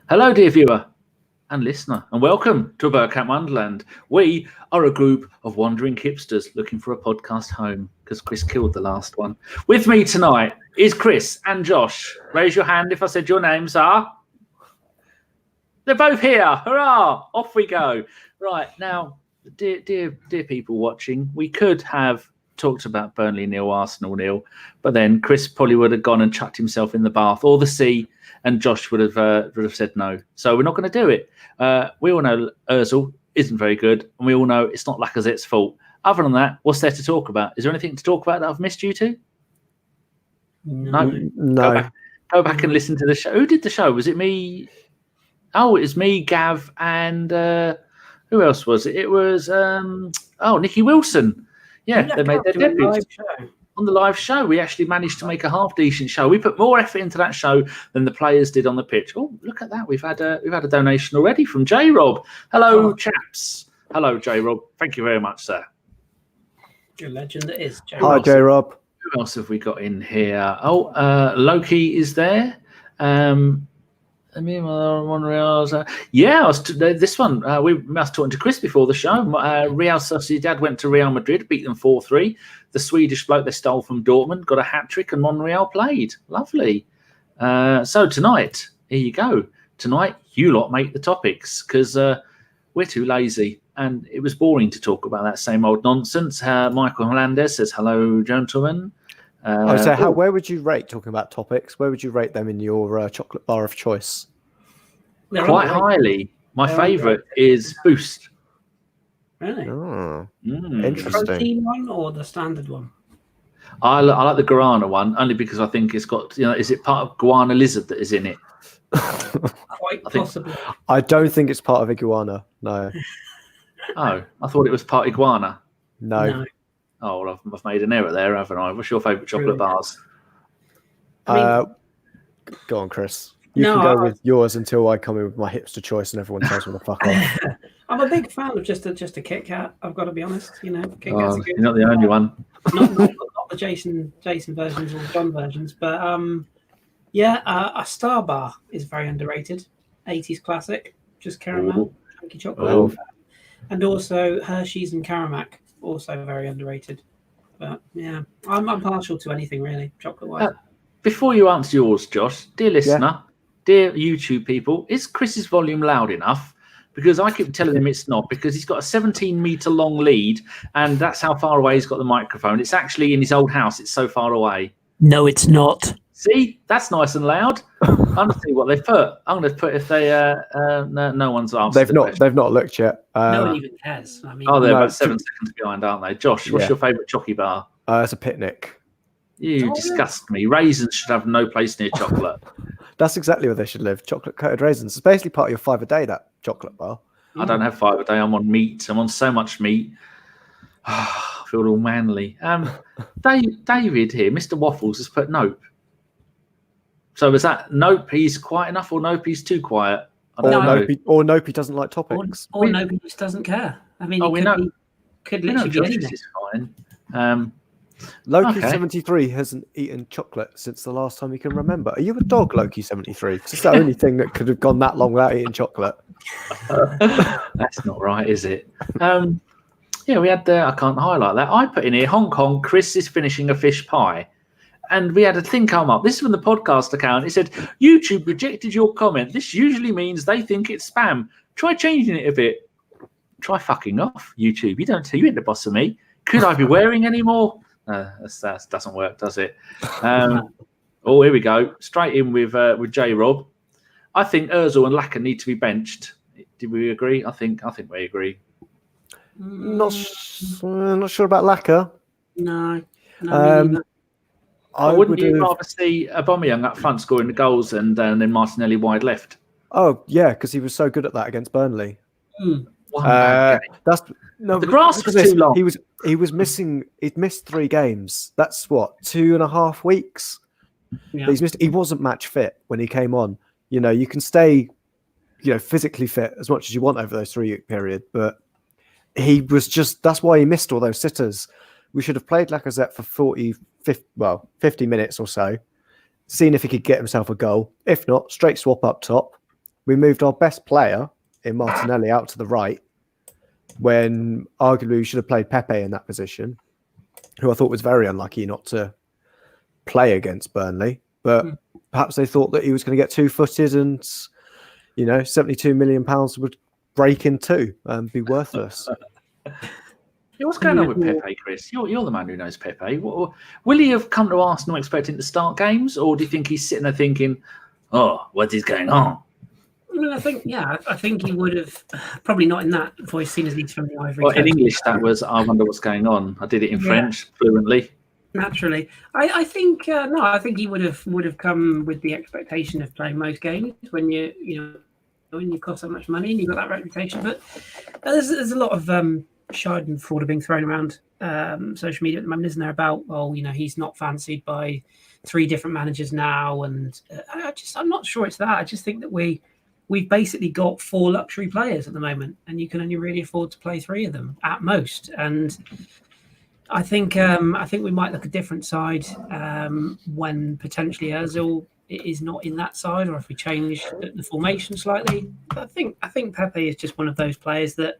Hello, dear viewer and listener, and welcome to Bergkamp Wonderland. We are a group of wandering hipsters looking for a podcast home because Kris killed the last one. With me tonight is Kris and Josh. Raise your hand if I said your names are. They're both here. Hurrah! Off we go. Right, now, dear people watching, we could have talked about Burnley 0, Arsenal 0, but then Kris probably would have gone and chucked himself in the bath or the sea, and Josh would have said no. So we're not going to do it. We all know Ozil isn't very good, and we all know it's not Lacazette's fault. Other than that, what's there to talk about? Is there anything to talk about that I've missed you two? No. Go back and listen to the show. Who did the show? Was it me? Oh, it was me, Gav, and who else was it? It was Nicky Wilson. Yeah, they made their debut on the live show. We actually managed to make a half decent show. We put more effort into that show than the players did on the pitch. Oh, look at that! We've had a donation already from J Rob. Hello, chaps. Hello, J Rob. Thank you very much, sir. Good legend it is. Hi, J Rob. Who else have we got in here? Oh, Loki is there. This one. We must talking to Kris before the show. Real Sociedad went to Real Madrid, beat them 4-3. The Swedish bloke they stole from Dortmund got a hat-trick, and Monreal played. Lovely. So tonight, here you go. Tonight, you lot make the topics because we're too lazy, and it was boring to talk about that same old nonsense. Michael Hernandez says, "Hello, gentlemen." Where would you rate, talking about topics, where would you rate them in your chocolate bar of choice? Quite highly. My favourite is Boost. Really? Oh, interesting. The protein one or the standard one? I like the guarana one, only because I think it's got, is it part of guana lizard that is in it? Quite possibly. I don't think it's part of iguana, no. Oh, I thought it was part iguana. No. Oh, well, I've made an error there, haven't I? What's your favourite chocolate bars? Go on, Kris. You can go with yours until I come in with my hipster choice and everyone tells me to fuck off. I'm a big fan of just a Kit Kat. I've got to be honest. Kit Kat's you're not the only one. not the Jason versions or the John versions, but a Star Bar is very underrated. 80s classic, just caramel, chunky chocolate, and also Hershey's and Caramac. Also very underrated, but yeah, I'm partial to anything really, chocolate-wise. Before you answer yours, Josh, dear listener, dear YouTube people, is Kris's volume loud enough? Because I keep telling him it's not, because he's got a 17-meter long lead, and that's how far away he's got the microphone. It's actually in his old house. It's so far away. No, it's not. See, that's nice and loud. I'm going to see what they've put. I'm going to put if they no one's answered. They've not looked yet. No one even cares. I mean, they're about 7 seconds behind, aren't they? Josh, what's your favourite chocky bar? It's a picnic. You disgust me. Raisins should have no place near chocolate. That's exactly where they should live. Chocolate coated raisins. It's basically part of your 5 a day, that chocolate bar. I don't have 5 a day. I'm on meat. I'm on so much meat. I feel all manly. David here, Mr. Waffles, has put nope. So is that nope, he's quiet enough, or nope, he's too quiet? Nope, he doesn't like topics. Or nope, he just doesn't care. I mean, could literally be anything. Is fine. Loki73 hasn't eaten chocolate since the last time he can remember. Are you a dog, Loki73? It's the only thing that could have gone that long without eating chocolate. That's not right, is it? We had I can't highlight that. I put in here, Hong Kong, Kris is finishing a fish pie. And we had a thing come up. This is from the podcast account. It said, YouTube rejected your comment. This usually means they think it's spam. Try changing it a bit. Try fucking off, YouTube. You ain't the boss of me. Could I be wearing any more? That doesn't work, does it? Here we go. Straight in with J Rob. I think Ozil and Lacazette need to be benched. Did we agree? I think we agree. Not sure about Lacazette. No. Wouldn't you rather see Aubameyang up front scoring the goals and then Martinelli wide left? Oh yeah, because he was so good at that against Burnley. The grass was too long. He was missing. He'd missed 3 games. That's what, 2.5 weeks. Yeah. He wasn't match fit when he came on. You can stay, physically fit as much as you want over those 3-week period, but he was just. That's why he missed all those sitters. We should have played Lacazette for 50 minutes or so, seen if he could get himself a goal. If not, straight swap up top. We moved our best player in Martinelli out to the right when arguably we should have played Pepe in that position, who I thought was very unlucky not to play against Burnley. But perhaps they thought that he was going to get two-footed and, 72 million pounds would break in two and be worthless. What's going on with Pepe, Kris? You're the man who knows Pepe. Will he have come to Arsenal expecting to start games, or do you think he's sitting there thinking, "Oh, what is going on"? I think he would have probably not in that voice, seen as he's from the Ivory Coast. In English, that was "I wonder what's going on." I did it in French fluently. Naturally, I think he would have come with the expectation of playing most games when you cost so much money and you've got that reputation. But there's a lot of schadenfreude being thrown around social media at the moment, isn't there? About he's not fancied by 3 different managers now, and I'm not sure it's that. I just think that we've basically got 4 luxury players at the moment, and you can only really afford to play 3 of them at most. And I think we might look a different side when potentially Ozil is not in that side, or if we change the formation slightly. But I think Pepe is just one of those players that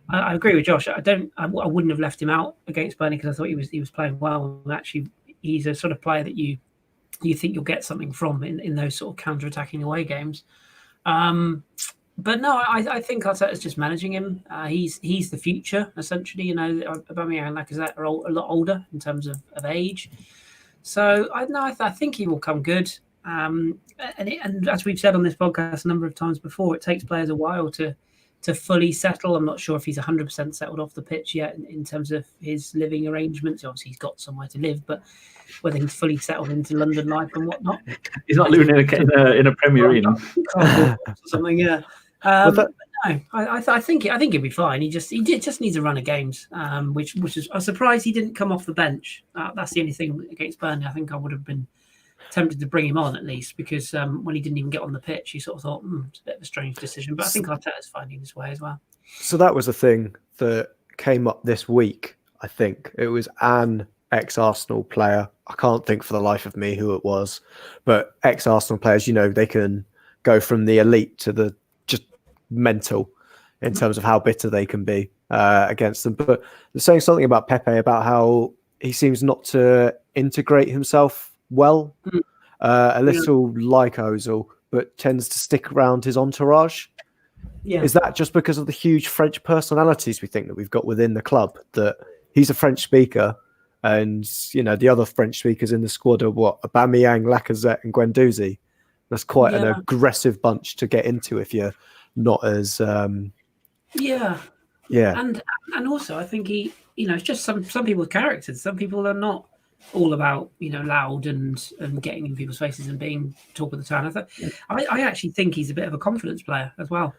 I agree with Josh. I wouldn't have left him out against Burnley because I thought he was playing well. And actually, he's a sort of player that you think you'll get something from in those sort of counter-attacking away games. But no, I think Arteta's just managing him. He's the future, essentially. Aubameyang and Lacazette are a lot older in terms of age. So I think he will come good. And as we've said on this podcast a number of times before, it takes players a while to fully settle. I'm not sure if he's 100% settled off the pitch yet in terms of his living arrangements. Obviously, he's got somewhere to live, but whether he's fully settled into London life and whatnot. He's not living in a Premier Inn. Or something, yeah. No, I think he'll be fine. He just needs a run of games, which is I'm surprised he didn't come off the bench. That's the only thing against Burnley. I think I would have been tempted to bring him on at least because when he didn't even get on the pitch, you sort of thought it's a bit of a strange decision. But I think Arteta's finding his way as well. So that was the thing that came up this week. I think it was an ex-Arsenal player. I can't think for the life of me who it was, but ex-Arsenal players, they can go from the elite to the just mental in terms of how bitter they can be against them. But they're saying something about Pepe, about how he seems not to integrate himself well, a little like Ozil, but tends to stick around his entourage. Yeah. Is that just because of the huge French personalities we think that we've got within the club, that he's a French speaker and, the other French speakers in the squad are Aubameyang, Lacazette and Guendouzi. That's quite an aggressive bunch to get into if you're not as... Yeah. And also I think he, it's just some people's characters. Some people are not all about loud and getting in people's faces and being talk of the town. I actually think he's a bit of a confidence player as well.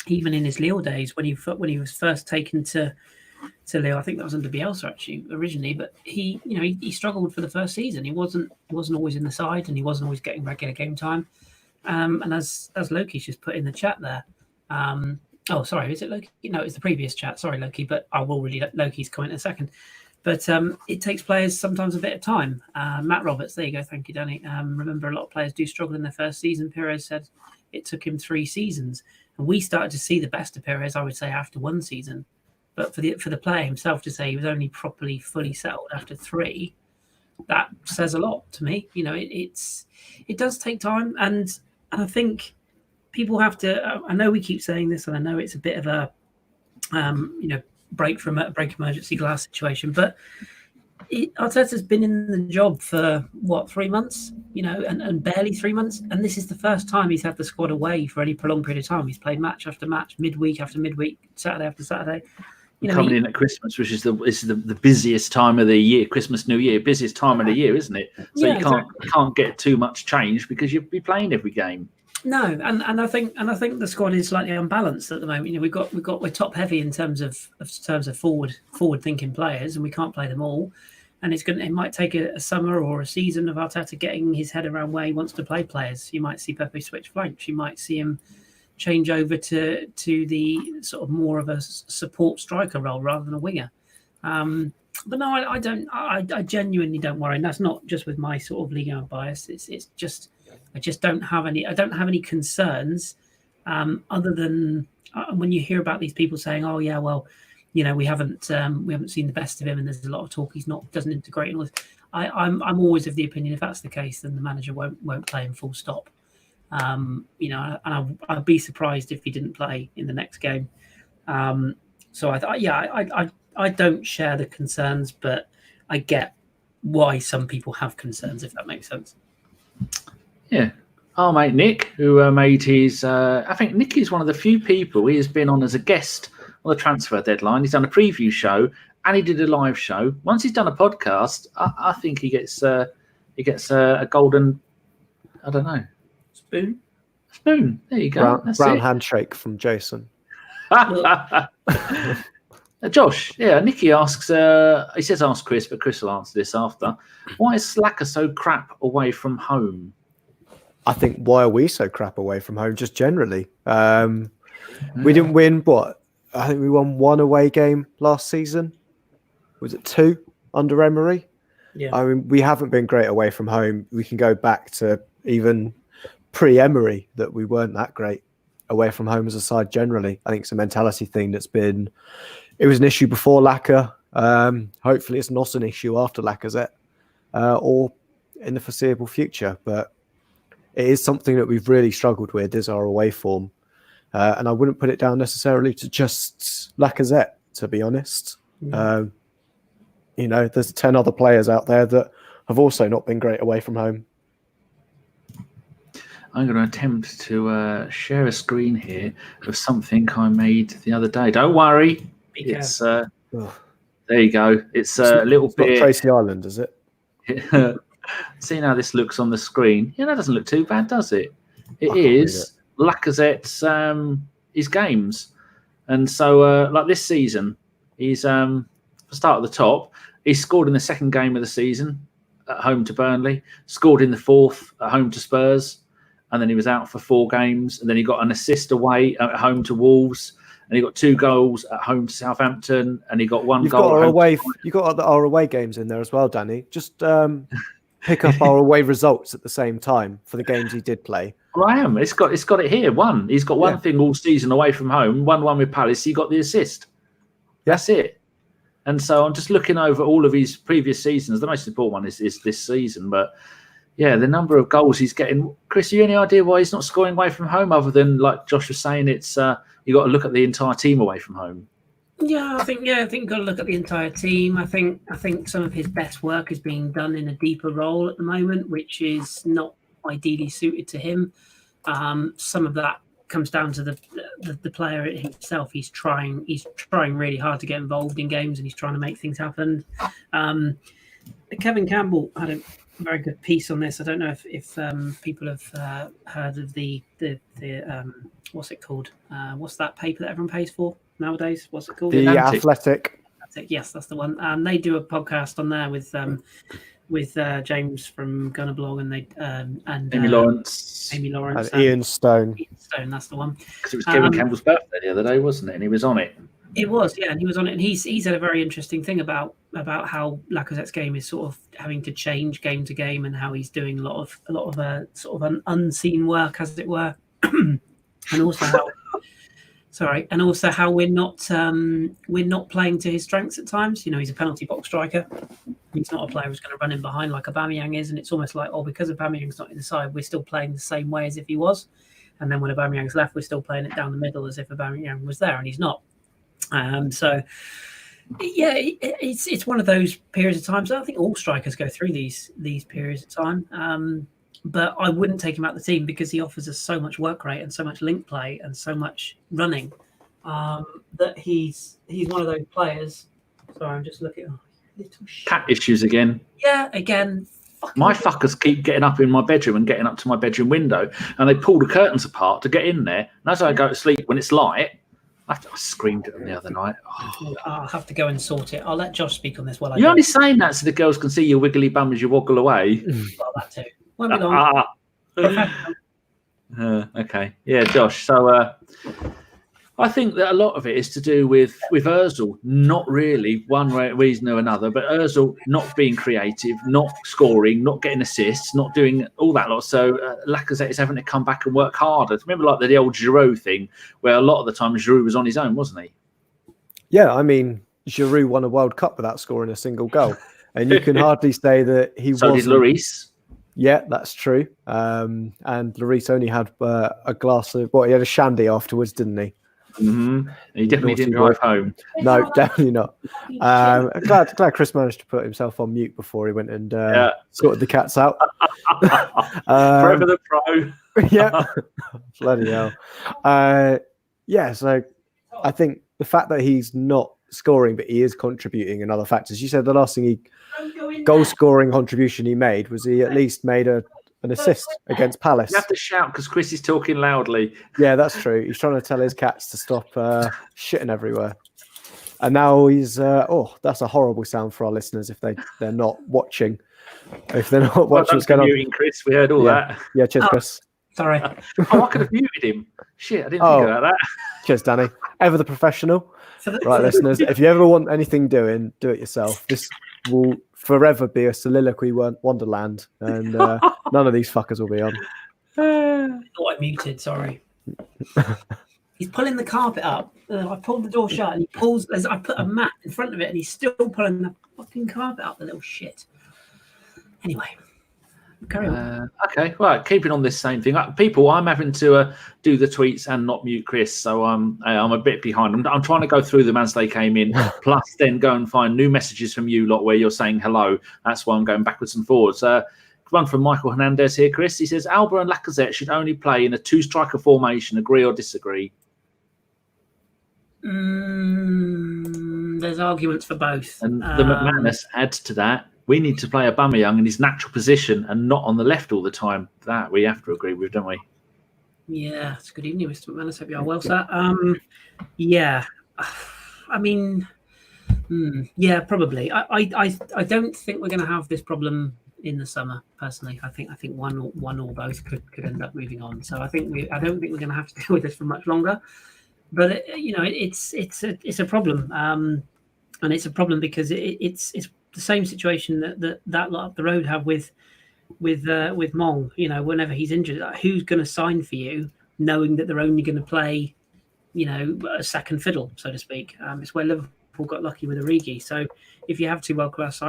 Even in his Lille days, when he was first taken to Lille, I think that was under Bielsa actually originally. But he struggled for the first season. He wasn't always in the side, and he wasn't always getting regular game time. And as Loki's just put in the chat there. Oh, sorry, is it Loki? No, it's the previous chat. Sorry, Loki, but I will read Loki's comment in a second. But it takes players sometimes a bit of time. Matt Roberts, there you go. Thank you, Danny. Remember, a lot of players do struggle in their first season. Pires said it took him 3 seasons. And we started to see the best of Pires, I would say, after 1 season. But for the player himself to say he was only properly fully settled after 3, that says a lot to me. It does take time. And I think people have to, I know we keep saying this, and I know it's a bit of a, break emergency glass situation, but Arteta's been in the job for 3 months, and barely 3 months, and this is the first time he's had the squad away for any prolonged period of time. He's played match after match, midweek after midweek, Saturday after Saturday. Coming in at Christmas, which is the busiest time of the year, Christmas, New Year, busiest time of the year, isn't it? So you can't get too much change because you'll be playing every game. No, and I think the squad is slightly unbalanced at the moment. We're top heavy in terms of forward thinking players, and we can't play them all. And it might take a summer or a season of Arteta getting his head around where he wants to play players. You might see Pepe switch flanks. You might see him change over to the sort of more of a support striker role rather than a winger. But no, I don't. I genuinely don't worry. And that's not just with my sort of Ligue 1 bias. It's just I just don't have any. I don't have any concerns, other than when you hear about these people saying, "Oh yeah, well, we haven't seen the best of him," and there's a lot of talk he's doesn't integrate and all this. I'm always of the opinion if that's the case, then the manager won't play him full stop. And I'd be surprised if he didn't play in the next game. So I don't share the concerns, but I get why some people have concerns, if that makes sense. Yeah. Our mate Nick, who made his... I think Nick is one of the few people he has been on as a guest on the transfer deadline. He's done a preview show and he did a live show. Once he's done a podcast, I think he gets a golden... I don't know. Spoon. There you go. Brown handshake from Jason. Josh, Nicky asks, he says ask Kris, but Kris will answer this after. Why is Slacker so crap away from home? I think, why are we so crap away from home, just generally? We didn't win, what? I think we won 1 away game last season. Was it 2 under Emery? Yeah. I mean, we haven't been great away from home. We can go back to even pre-Emery that we weren't that great away from home as a side generally. I think it's a mentality thing it was an issue before Lacazette. Hopefully it's not an issue after Lacazette or in the foreseeable future. But it is something that we've really struggled with, is our away form. And I wouldn't put it down necessarily to just Lacazette, to be honest. Mm. There's 10 other players out there that have also not been great away from home. I'm going to attempt to share a screen here of something I made the other day. Don't worry. It's there you go. It's a little bit... Not Tracy Island, is it? See how this looks on the screen? Yeah, that doesn't look too bad, does it? It is Lacazette's his games. And so, like this season, he's start at the top. He scored in the second game of the season at home to Burnley, scored in the fourth at home to Spurs, and then he was out for 4 games, and then he got an assist away at home to Wolves, and he got 2 goals at home to Southampton, and he got 1 goal. You've got our away games in there as well, Danny. Just pick up our away results at the same time for the games he did play. Graham, it's got it here. He's got one thing all season away from home. 1-1 with Palace. He got the assist. That's it. And so I'm just looking over all of his previous seasons. The most important one is this season, but yeah, the number of goals he's getting. Kris, have you any idea why he's not scoring away from home, other than, like Josh was saying, it's you got to look at the entire team away from home? Yeah, I think you've got to look at the entire team. I think some of his best work is being done in a deeper role at the moment, which is not ideally suited to him. Some of that comes down to the player himself. He's trying really hard to get involved in games, and he's trying to make things happen. Kevin Campbell had a very good piece on this. I don't know if people have heard of the what's it called? What's that paper that everyone pays for nowadays? What's it called? The Athletic. Yes, that's the one. They do a podcast on there with James from Gunner Blog and Amy Lawrence and Ian Stone. That's the one. Because it was Kevin Campbell's birthday the other day, wasn't it? And he was on it. It was, yeah, and he was on it, and he's had a very interesting thing about how Lacazette's game is sort of having to change game to game, and how he's doing a lot of sort of an unseen work, as it were, and also how we're not playing to his strengths at times. He's a penalty box striker. He's not a player who's going to run in behind like Aubameyang is, and it's almost like, because Aubameyang's not in the side, we're still playing the same way as if he was. And then when Aubameyang's left, we're still playing it down the middle as if Aubameyang was there, and he's not. So yeah, it's one of those periods of time. So I think all strikers go through these periods of time. But I wouldn't take him out of the team because he offers us so much work rate and so much link play and so much running that he's one of those players. Sorry, I'm just looking. Little shit. Cat issues again. Yeah, again. My fuckers keep getting up in my bedroom and getting up to my bedroom window, and they pull the curtains apart to get in there. And as I go to sleep, when it's light, I screamed at them the other night. Oh. I'll have to go and sort it. I'll let Josh speak on this while You're only saying that so the girls can see your wiggly bum as you woggle away. Well, that too. Won't be long. Okay. Yeah, Josh. So I think that a lot of it is to do with Ozil, not really one reason or another, but Ozil not being creative, not scoring, not getting assists, not doing all that lot. So Lacazette is having to come back and work harder. Remember like the old Giroud thing, where a lot of the time Giroud was on his own, wasn't he? Yeah, I mean, Giroud won a World Cup without scoring a single goal. And you can hardly say that he So did Luiz. Yeah, that's true. And Luiz only had a glass of... He had a shandy afterwards, didn't he? Mm-hmm. He definitely didn't drive home. No, definitely not. Glad Kris managed to put himself on mute before he went and sorted the cats out. Forever the pro. Yeah. Bloody hell. So I think the fact that he's not scoring, but he is contributing and other factors. You said the last thing goal scoring contribution he made was he at least made an assist against Palace. You have to shout because Kris is talking loudly. Yeah, that's true. He's trying to tell his cats to stop shitting everywhere. And now he's that's a horrible sound for our listeners if they're not watching. If they're not watching what's going on. Kris, we heard all that. Yeah, cheers, Kris. Sorry. I could have muted him. Shit, I didn't think about that. Cheers, Danny. Ever the professional. Right, listeners, if you ever want anything doing, do it yourself. This will forever be a soliloquy wonderland, and none of these fuckers will be on. I muted, sorry. He's pulling the carpet up. I pulled the door shut, and he pulls. As I put a mat in front of it, and he's still pulling the fucking carpet up. The little shit. Anyway, carry on. Okay, right. Keeping on this same thing, people. I'm having to do the tweets and not mute Kris, so I'm a bit behind. I'm trying to go through them as they came in, plus then go and find new messages from you lot where you're saying hello. That's why I'm going backwards and forwards. One from Michael Hernandez here, Kris. He says Alba and Lacazette should only play in a two-striker formation. Agree or disagree? There's arguments for both. And the McManus adds to that. We need to play Aubameyang in his natural position and not on the left all the time. That we have to agree with, don't we? Yeah, it's good evening, Mr. McManus. Hope you are well, sir. Yeah, I mean, yeah, probably. I don't think we're going to have this problem in the summer. Personally, I think one or both could end up moving on. So I don't think we're going to have to deal with this for much longer. But it's a problem, and it's a problem because it's the same situation that lot up the road have with Mong. Whenever he's injured, who's going to sign for you, knowing that they're only going to play, a second fiddle, so to speak. It's where Liverpool got lucky with Origi. So if you have two world class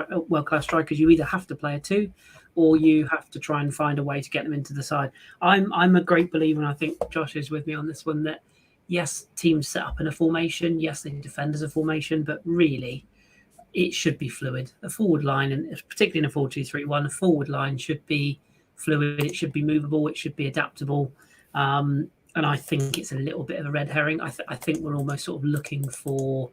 strikers, you either have to play a two, or you have to try and find a way to get them into the side. I'm a great believer, and I think Josh is with me on this one, that yes, teams set up in a formation, yes, they defend as a formation, but really it should be fluid. A forward line, and particularly in a 4-2-3-1, a forward line should be fluid. It should be movable. It should be adaptable. And I think it's a little bit of a red herring. I think we're almost sort of looking for,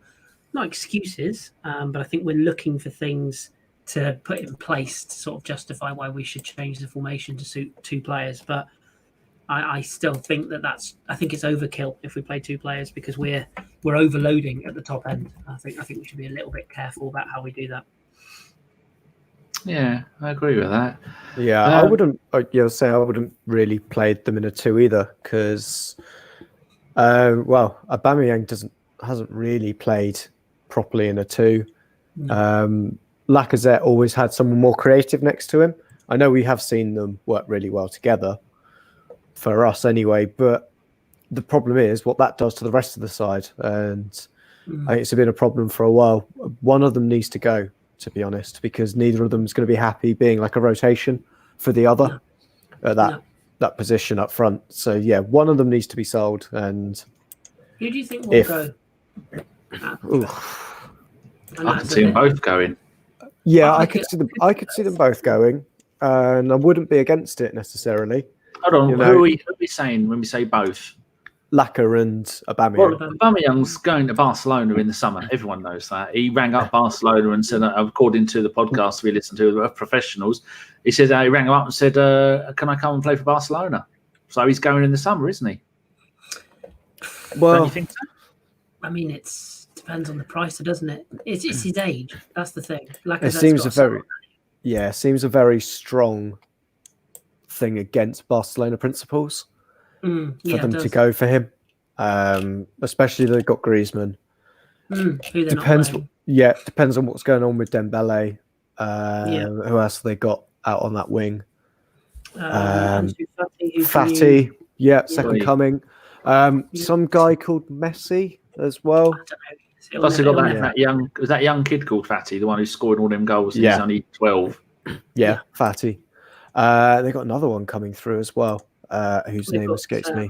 not excuses, but I think we're looking for things to put in place to sort of justify why we should change the formation to suit two players. But I still think I think it's overkill if we play two players, because we're overloading at the top end. I think we should be a little bit careful about how we do that. Yeah, I agree with that. Yeah, I wouldn't really play them in a two either, because Aubameyang hasn't really played properly in a two. No. Lacazette always had someone more creative next to him. I know we have seen them work really well together, for us anyway, but the problem is what that does to the rest of the side, and I think it's been a problem for a while. One of them needs to go, to be honest, because neither of them is going to be happy being like a rotation for the other at that position up front. So yeah, one of them needs to be sold. And who do you think will go? I can see them both going. Yeah, I could see them both going, and I wouldn't be against it necessarily. Hold on, who are we saying when we say both? Lacazette and Aubameyang. Well, Aubameyang's going to Barcelona in the summer. Everyone knows that. He rang up Barcelona and said, according to the podcast we listened to of professionals, he said he rang him up and said, "Can I come and play for Barcelona?" So he's going in the summer, isn't he? Well, don't you think so? I mean, it depends on the price, doesn't it? It's his age. That's the thing. It seems a very strong thing against Barcelona principles for them to go for him. Especially they've got Griezmann. Depends on what's going on with Dembele. Who else have they got out on that wing? Fati, second coming. Some guy called Messi as well. Plus they got that young kid called Fati, the one who's scored all them goals. And he's only 12. Yeah, Fati. They got another one coming through as well, whose name escapes me.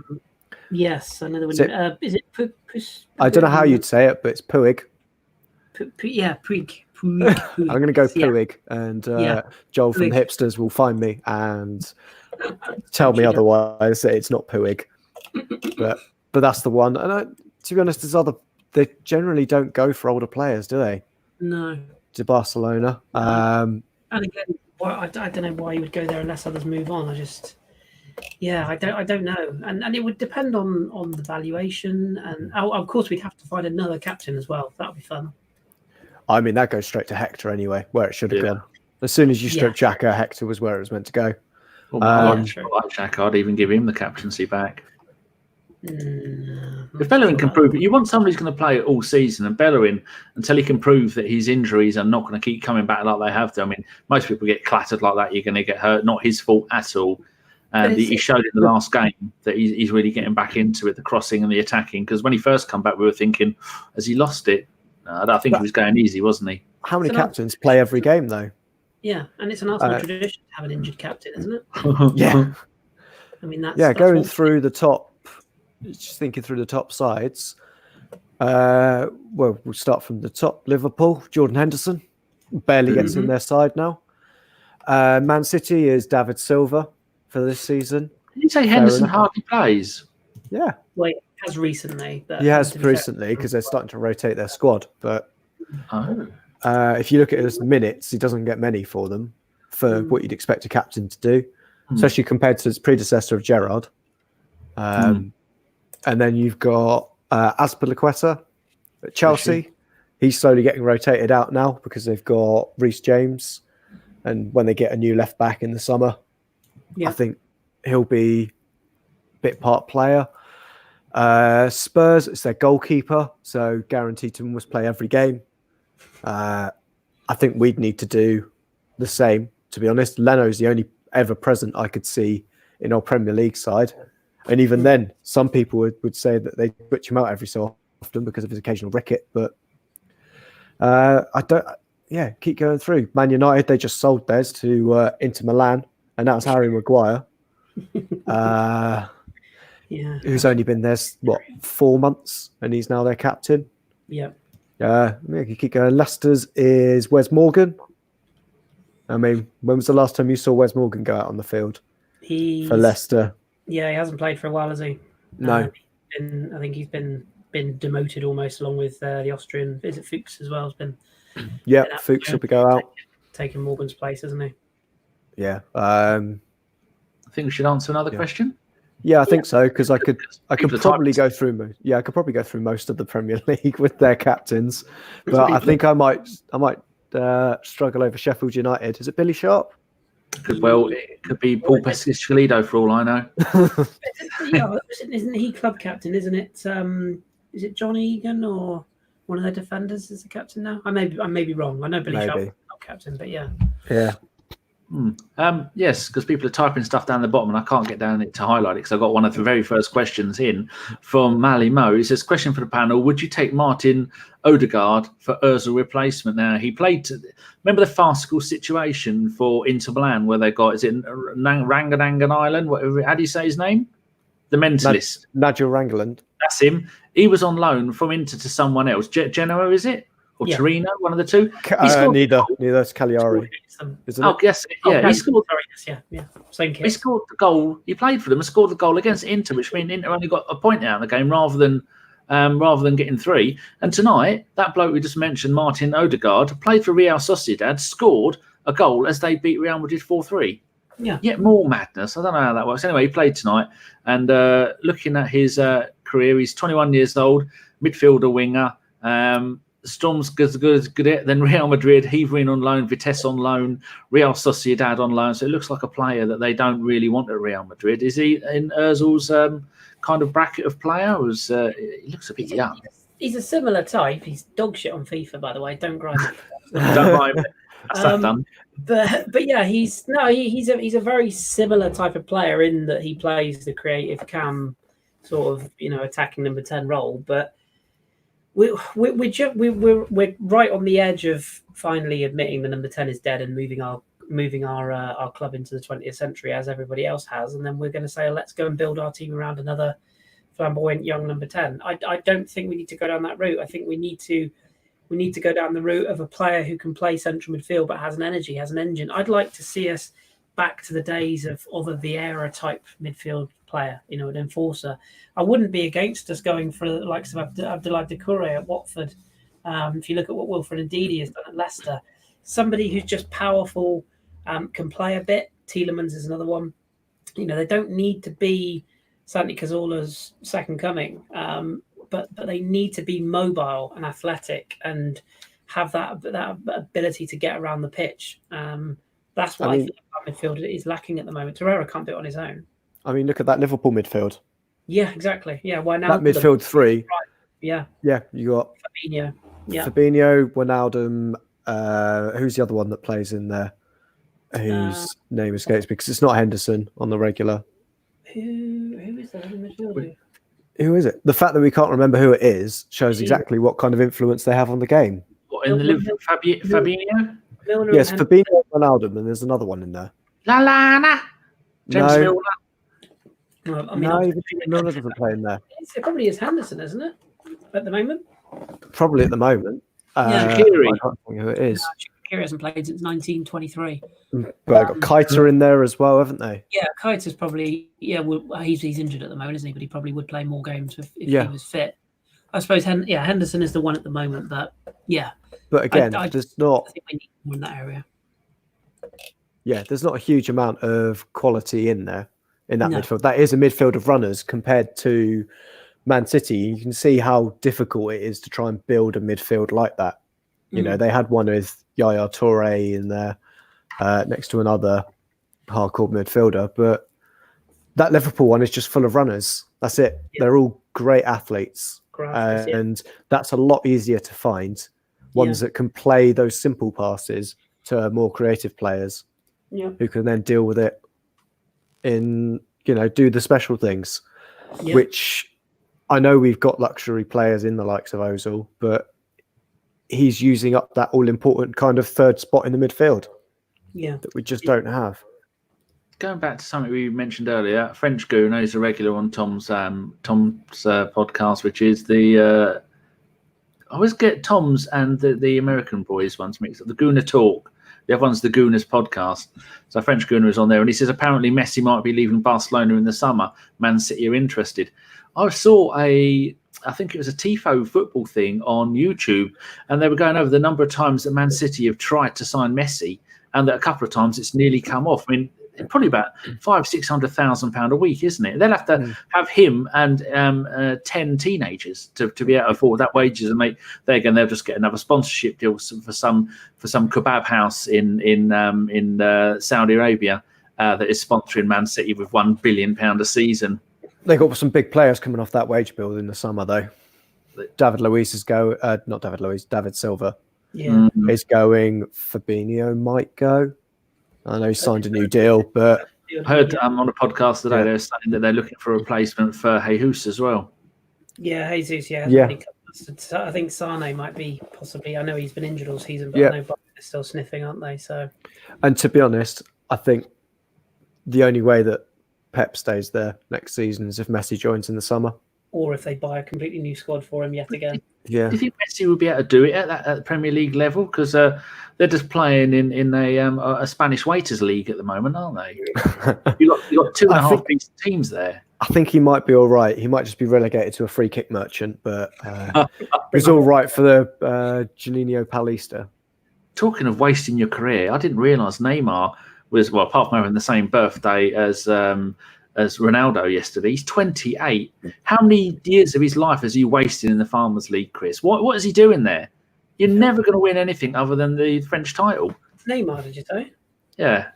Yes, another one. Is it I don't know how you'd say it, but it's Puig. Puig. I'm going to go Puig, and Joel from Hipsters will find me and tell me otherwise. That it's not Puig, but that's the one. And to be honest, they generally don't go for older players, do they? No. To Barcelona. And again, I don't know why you would go there unless others move on. I don't know, and it would depend on the valuation, and of course we'd have to find another captain as well. That would be fun. I mean, that goes straight to Hector anyway, where it should have gone. As soon as you struck Xhaka, Hector was where it was meant to go. Well, I like Xhaka. I'd even give him the captaincy back. If Bellerin can prove it, you want somebody who's going to play it all season, and Bellerin, until he can prove that his injuries are not going to keep coming back like they have to. I mean, most people get clattered like that. You're going to get hurt. Not his fault at all. And he showed in the last game that he's really getting back into it, the crossing and the attacking. Because when he first come back, we were thinking, has he lost it? I think he was going easy, wasn't he? How many captains play every game, though? Yeah, and it's an Arsenal tradition to have an injured captain, isn't it? Yeah. I mean, that's going through the top, just thinking through the top sides. We'll start from the top. Liverpool, Jordan Henderson, barely gets in their side now. Man City is David Silva for this season. Did you say Henderson hardly plays? Yeah. Well, he has recently. He has recently because they're starting to rotate their squad. But if you look at his minutes, he doesn't get many for them for what you'd expect a captain to do, especially compared to his predecessor of Gerrard. And then you've got Azpilicueta at Chelsea. He's slowly getting rotated out now because they've got Reece James. And when they get a new left back in the summer, I think he'll be a bit part player. Spurs, it's their goalkeeper, so guaranteed to almost play every game. I think we'd need to do the same, to be honest. Leno's the only ever present I could see in our Premier League side. And even then, some people would say that they switch him out every so often because of his occasional ricket. But keep going through. Man United, they just sold theirs to Inter Milan, and that was Harry Maguire. Who's only been there, 4 months, and he's now their captain. Yeah. You keep going. Leicester's is Wes Morgan. I mean, when was the last time you saw Wes Morgan go out on the field for Leicester? Yeah, he hasn't played for a while, has he? No. I think he's been demoted almost, along with the Austrian. Is it Fuchs as well? Has been. Yeah, Fuchs will be go out. Taking Morgan's place, isn't he? Yeah. I think we should answer another question. Yeah, I think so, because I could probably go through. Yeah, I could probably go through most of the Premier League with their captains, but I think I might struggle over Sheffield United. Is it Billy Sharp? It could be Paul Pescascalido for all I know. Isn't he club captain? Isn't it? Is it John Egan or one of their defenders is the captain now? I may be wrong. I know Billy Sharp is not captain, but yeah. Yeah. Yes, because people are typing stuff down the bottom and I can't get down it to highlight it because I got one of the very first questions in from Mally Mo. He says, question for the panel, would you take Martin Odegaard for Ozil replacement? Now, he played, remember the farcical situation for Inter Milan where they got, is it Ranganangan Island? Whatever, how do you say his name? The mentalist. Nigel Rangeland. That's him. He was on loan from Inter to someone else. Genoa, is it? Or Torino, one of the two. Neither. It's Cagliari. Isn't it? Yes. Yeah, he scored. Same case. He scored the goal. He played for them and scored the goal against Inter, which means Inter only got a point out in the game rather than getting 3. And tonight, that bloke we just mentioned, Martin Odegaard, played for Real Sociedad, scored a goal as they beat Real Madrid 4-3. Yeah. Yet more madness. I don't know how that works. Anyway, he played tonight, and looking at his career, he's 21 years old, midfielder, winger. Storm's good at then Real Madrid, Heverin on loan, Vitesse on loan, Real Sociedad on loan. So it looks like a player that they don't really want at Real Madrid. Is he in Ozil's kind of bracket of player? He looks a bit young. He's a similar type. He's dog shit on FIFA, by the way. Don't grind it. Don't mind it. That's that done. But yeah, he's a very similar type of player in that he plays the creative cam sort of attacking number 10 role. But we're right on the edge of finally admitting the number 10 is dead and moving our club into the 20th century as everybody else has, and then we're going to say let's go and build our team around another flamboyant young number 10. I don't think we need to go down that route. I think we need to go down the route of a player who can play central midfield but has an energy, has an engine. I'd like to see us back to the days of a Vieira type midfield player, an enforcer. I wouldn't be against us going for the likes of Abdoulaye Doucouré at Watford. If you look at what Wilfred Ndidi has done at Leicester, somebody who's just powerful, can play a bit. Tielemans is another one. They don't need to be Santi Cazorla's second coming, but they need to be mobile and athletic and have that ability to get around the pitch. That's what I think our midfield is lacking at the moment. Torreira can't do it on his own. I mean, look at that Liverpool midfield. Yeah, exactly. Yeah, why now? That midfield three. Right. Yeah. Yeah, you got Fabinho. Yeah. Fabinho, Wijnaldum. Who's the other one that plays in there? Whose name escapes me because it's not Henderson on the regular. Who is that in the midfield? Who is it? The fact that we can't remember who it is shows exactly what kind of influence they have on the game. What, in the Liverpool, Fabinho? Yes, Fabinho, Wijnaldum, and there's another one in there. James Milner. Milner doesn't play in there. It probably is Henderson, isn't it? At the moment. Probably at the moment. Shaqiri. I can't think who it is. Shaqiri hasn't played since 1923. But I got Keita in there as well, haven't they? Yeah, Keita's probably he's injured at the moment, isn't he? But he probably would play more games if he was fit. I suppose Henderson is the one at the moment that But again, there's not. I think we need more in that area. Yeah, there's not a huge amount of quality in there in that midfield. That is a midfield of runners compared to Man City. You can see how difficult it is to try and build a midfield like that. They had one with Yaya Toure in there next to another hardcore midfielder, but that Liverpool one is just full of runners. That's it. Yeah. They're all great athletes, and that's a lot easier to find. Ones that can play those simple passes to more creative players who can then deal with it in, do the special things, which I know we've got luxury players in the likes of Ozil, but he's using up that all-important kind of third spot in the midfield that we just don't have. Going back to something we mentioned earlier, French Gooner is a regular on Tom's podcast, which is the I always get Tom's and the American boys ones mixed up. The Gooner Talk. The other one's the Gooners podcast. So French Gooner is on there, and he says apparently Messi might be leaving Barcelona in the summer. Man City are interested. I saw I think it was a Tifo football thing on YouTube, and they were going over the number of times that Man City have tried to sign Messi, and that a couple of times it's nearly come off. I mean, probably about £500,000-600,000 a week, isn't it? They'll have to have him and 10 teenagers to be able to afford that wages, and they'll just get another sponsorship deal for some kebab house in Saudi Arabia that is sponsoring Man City with £1 billion a season. They got some big players coming off that wage bill in the summer, though. David Luiz is going. Not David Luiz. David Silva is going. Fabinho might go. I know he signed a new deal, but I heard on a podcast today they're saying that they're looking for a replacement for Jesus as well. Yeah, Jesus. Yeah. I think Sane might be possibly. I know he's been injured all season, but I know they're still sniffing, aren't they? So. And to be honest, I think the only way that Pep stays there next season is if Messi joins in the summer, or if they buy a completely new squad for him yet again. Yeah. Do you think Messi would be able to do it at the Premier League level? Because they're just playing in a Spanish waiters league at the moment, aren't they? You got 2.5 decent teams there. I think he might be all right. He might just be relegated to a free kick merchant, but he's all right for the Juninho Paulista. Talking of wasting your career, I didn't realise Neymar was, well, apart from having the same birthday as Ronaldo yesterday, he's 28. How many years of his life has he wasted in the Farmers League, Chris? What is he doing there? You're never going to win anything other than the French title. Neymar, did you say? Yeah.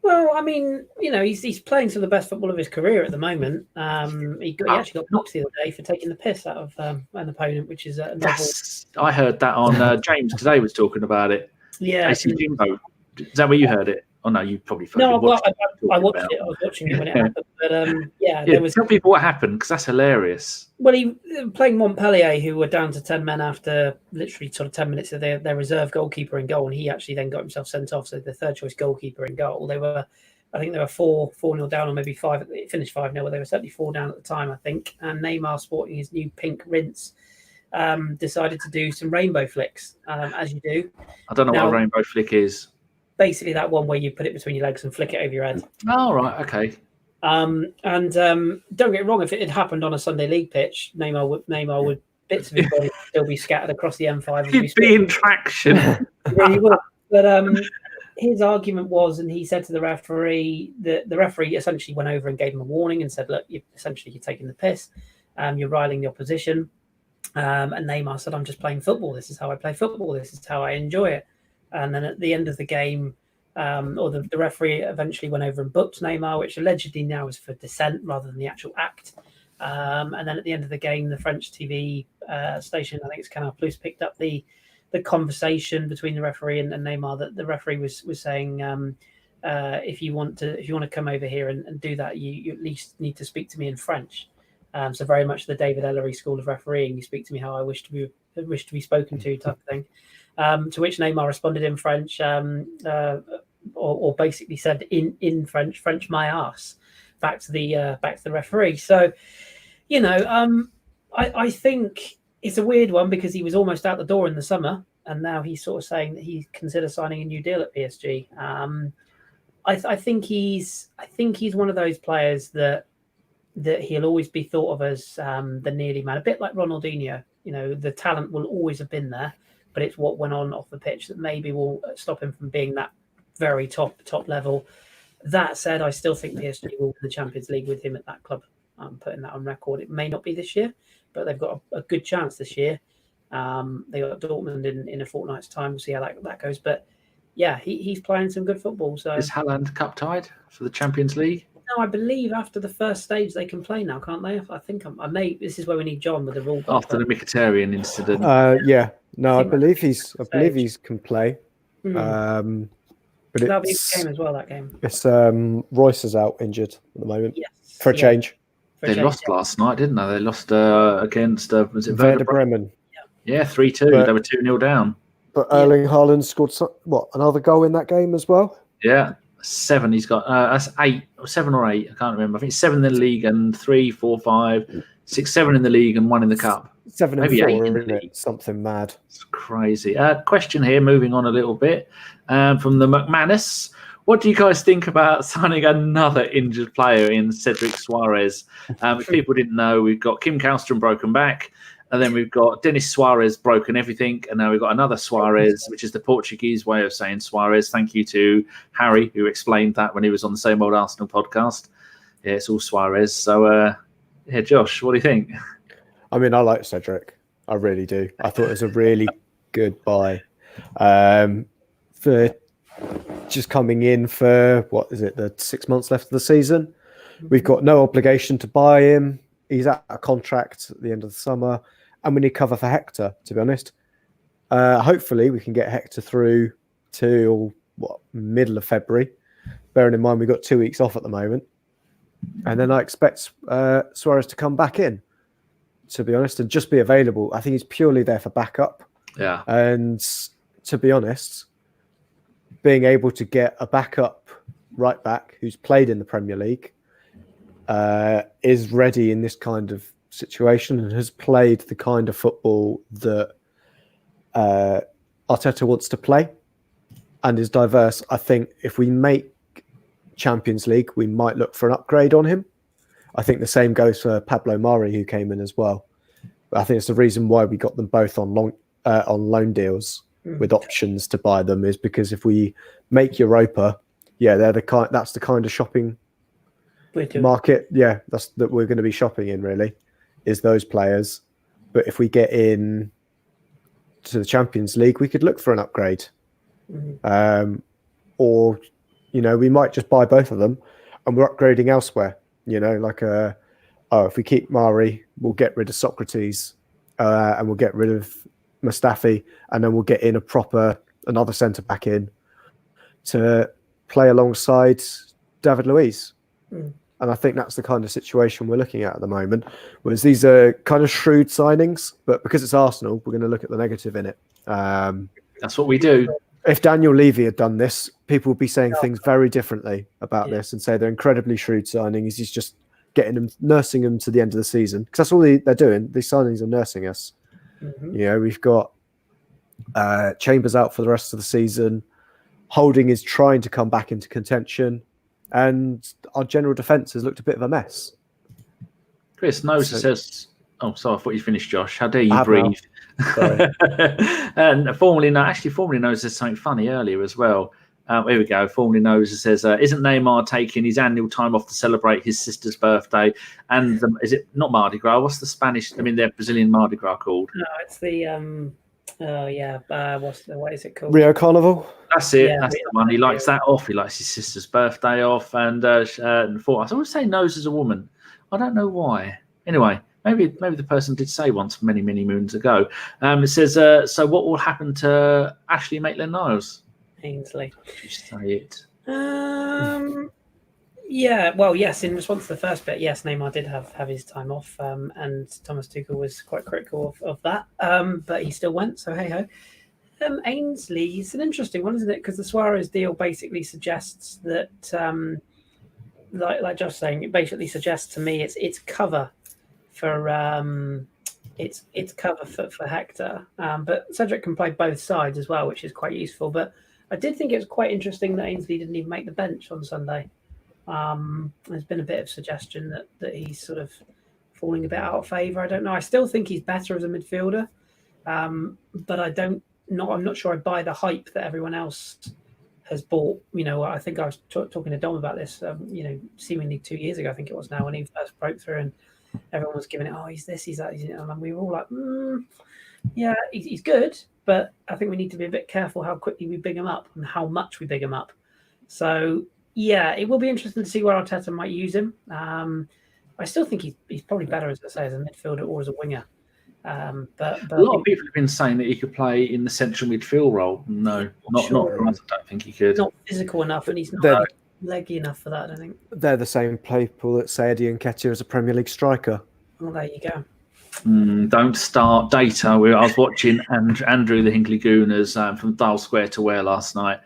Well, I mean, he's playing some of the best football of his career at the moment. He actually got booked the other day for taking the piss out of an opponent, which is a novel. Yes, I heard that on James today was talking about it. Yeah, AC Jimbo. Is that where you heard it? Oh no, you probably no. watched I watched it. I was watching it when it happened. But there was. Tell people what happened because that's hilarious. Well, he playing Montpellier, who were down to 10 men after literally sort of 10 minutes of their reserve goalkeeper in goal, and he actually then got himself sent off. So the third choice goalkeeper in goal. I think they were 4-0 down, or maybe 5. It finished 5-0, but they were certainly 4 down at the time, I think. And Neymar, sporting his new pink rinse, decided to do some rainbow flicks, as you do. I don't know what a rainbow flick is. Basically, that one where you put it between your legs and flick it over your head. Oh, right, okay. And don't get me wrong, if it had happened on a Sunday league pitch, Neymar would bits of his body still be scattered across the M5. He'd be in traction. He really would. But his argument was, and he said to the referee, that the referee essentially went over and gave him a warning and said, look, you're taking the piss. You're riling the opposition. And Neymar said, I'm just playing football. This is how I play football. This is how I enjoy it. And then at the end of the game, the referee eventually went over and booked Neymar, which allegedly now is for dissent rather than the actual act. And then at the end of the game, the French TV station, I think it's Canal Plus, picked up the conversation between the referee and Neymar. That the referee was saying, if you want to come over here and do that, you at least need to speak to me in French. So very much the David Ellery school of refereeing. You speak to me how I wish to be spoken to, type of thing. To which Neymar responded in French, or basically said in French my ass, back to the referee. So, I think it's a weird one because he was almost out the door in the summer, and now he's sort of saying that he considers signing a new deal at PSG. I think he's one of those players that he'll always be thought of as the nearly man, a bit like Ronaldinho. The talent will always have been there, but it's what went on off the pitch that maybe will stop him from being that very top level. That said, I still think PSG will win the Champions League with him at that club. I'm putting that on record. It may not be this year, but they've got a good chance this year. They got Dortmund in a fortnight's time. We'll see how that goes. But yeah, he's playing some good football. So is Haaland cup tied for the Champions League? No, I believe after the first stage they can play now, can't they? I think I may. This is where we need John with the rule book. After the Mkhitaryan incident. Yeah. No, I believe he can play. Mm-hmm. But that'll be a game as well. That game. It's Royce is out injured at the moment. Yes. For a change. They lost last night, didn't they? They lost against was it Werder Bremen? Yeah, 3-2. They were 2-0 down. But Erling Haaland scored another goal in that game as well. Yeah, 7. He's got that's 8 or 7 or 8. I can't remember. I think 7 in the league and 3, 4, 5, 6, 7 in the league and 1 in the cup. 7 and maybe 4, 8 in the isn't it? league. Something mad. It's crazy. Question here, moving on a little bit from the McManus. What do you guys think about signing another injured player in Cedric Suarez? If people didn't know, we've got Kim Kallstrom broken back, and then we've got Denis Suarez broken everything, and now we've got another Suarez, which is the Portuguese way of saying Suarez. Thank you to Harry, who explained that when he was on the Same Old Arsenal podcast. Yeah, it's all Suarez. So, Josh, what do you think? I mean, I like Cedric. I really do. I thought it was a really good buy. For just coming in for, the 6 months left of the season. We've got no obligation to buy him. He's at a contract at the end of the summer, and we need cover for Hector, to be honest. Hopefully we can get Hector through till middle of February, bearing in mind we've got 2 weeks off at the moment. And then I expect Suarez to come back in, to be honest, and just be available. I think he's purely there for backup. Yeah. And to be honest, being able to get a backup right back who's played in the Premier League, is ready in this kind of situation and has played the kind of football that Arteta wants to play and is diverse. I think if we make Champions League, we might look for an upgrade on him. I think the same goes for Pablo Mari, who came in as well. But I think it's the reason why we got them both on loan deals with options to buy them, is because if we make Europa, they're that's the kind of shopping market. Yeah, that we're going to be shopping in, really, is those players. But if we get in to the Champions League, we could look for an upgrade, or we might just buy both of them and we're upgrading elsewhere. If we keep Mari, we'll get rid of Sokratis and we'll get rid of Mustafi, and then we'll get in another centre back in to play alongside David Luiz. And I think that's the kind of situation we're looking at the moment. Whereas these are kind of shrewd signings, but because it's Arsenal, we're going to look at the negative in it. That's what we do. If Daniel Levy had done this, people would be saying things very differently about this and say they're incredibly shrewd signings. He's just nursing them to the end of the season, because that's all they're doing. These signings are nursing us. We've got Chambers out for the rest of the season. Holding is trying to come back into contention. And our general defence has looked a bit of a mess. Chris Noser says, "Oh, sorry, I thought you finished, Josh. How dare you breathe?" And formerly Noser says something funny earlier as well. Here we go. Formerly Noser says, "Isn't Neymar taking his annual time off to celebrate his sister's birthday?" And is it not Mardi Gras? What's the Spanish? I mean, the Brazilian Mardi Gras called? No, it's the what is it called? Rio Carnival. That's it. That's the one. He likes that off. He likes his sister's birthday off. And thought, I always say knows as a woman. I don't know why. Anyway, maybe the person did say once many, many moons ago. It says, so what will happen to Ashley Maitland-Niles? Ainsley. Did you say it? Yeah, well, yes, in response to the first bit, yes, Neymar did have his time off, and Thomas Tuchel was quite critical of that, but he still went, so hey-ho. Ainsley, it's an interesting one, isn't it? Because the Suarez deal basically suggests that, like Josh was saying, it basically suggests to me it's cover for it's cover for Hector, but Cedric can play both sides as well, which is quite useful. But I did think it was quite interesting that Ainsley didn't even make the bench on Sunday. There's been a bit of suggestion that he's sort of falling a bit out of favour. I don't know. I still think he's better as a midfielder, but I'm not sure I buy the hype that everyone else has bought. I think I was talking to Dom about this, seemingly 2 years ago, I think it was now, when he first broke through and everyone was giving it, he's this, he's that. And we were all like, yeah, he's good, but I think we need to be a bit careful how quickly we big him up and how much we big him up. So, yeah, it will be interesting to see where Arteta might use him. I still think he's probably better, as I say, as a midfielder or as a winger. But a lot of people have been saying that he could play in the central midfield role. No, not. I don't think he could. Not physical enough, and he's not leggy enough for that, I think. They're the same people that say Eddie Nketiah is a Premier League striker. Well, there you go. Don't start data. I was watching Andrew the Hinkley Gooners from Dial Square to Where last night,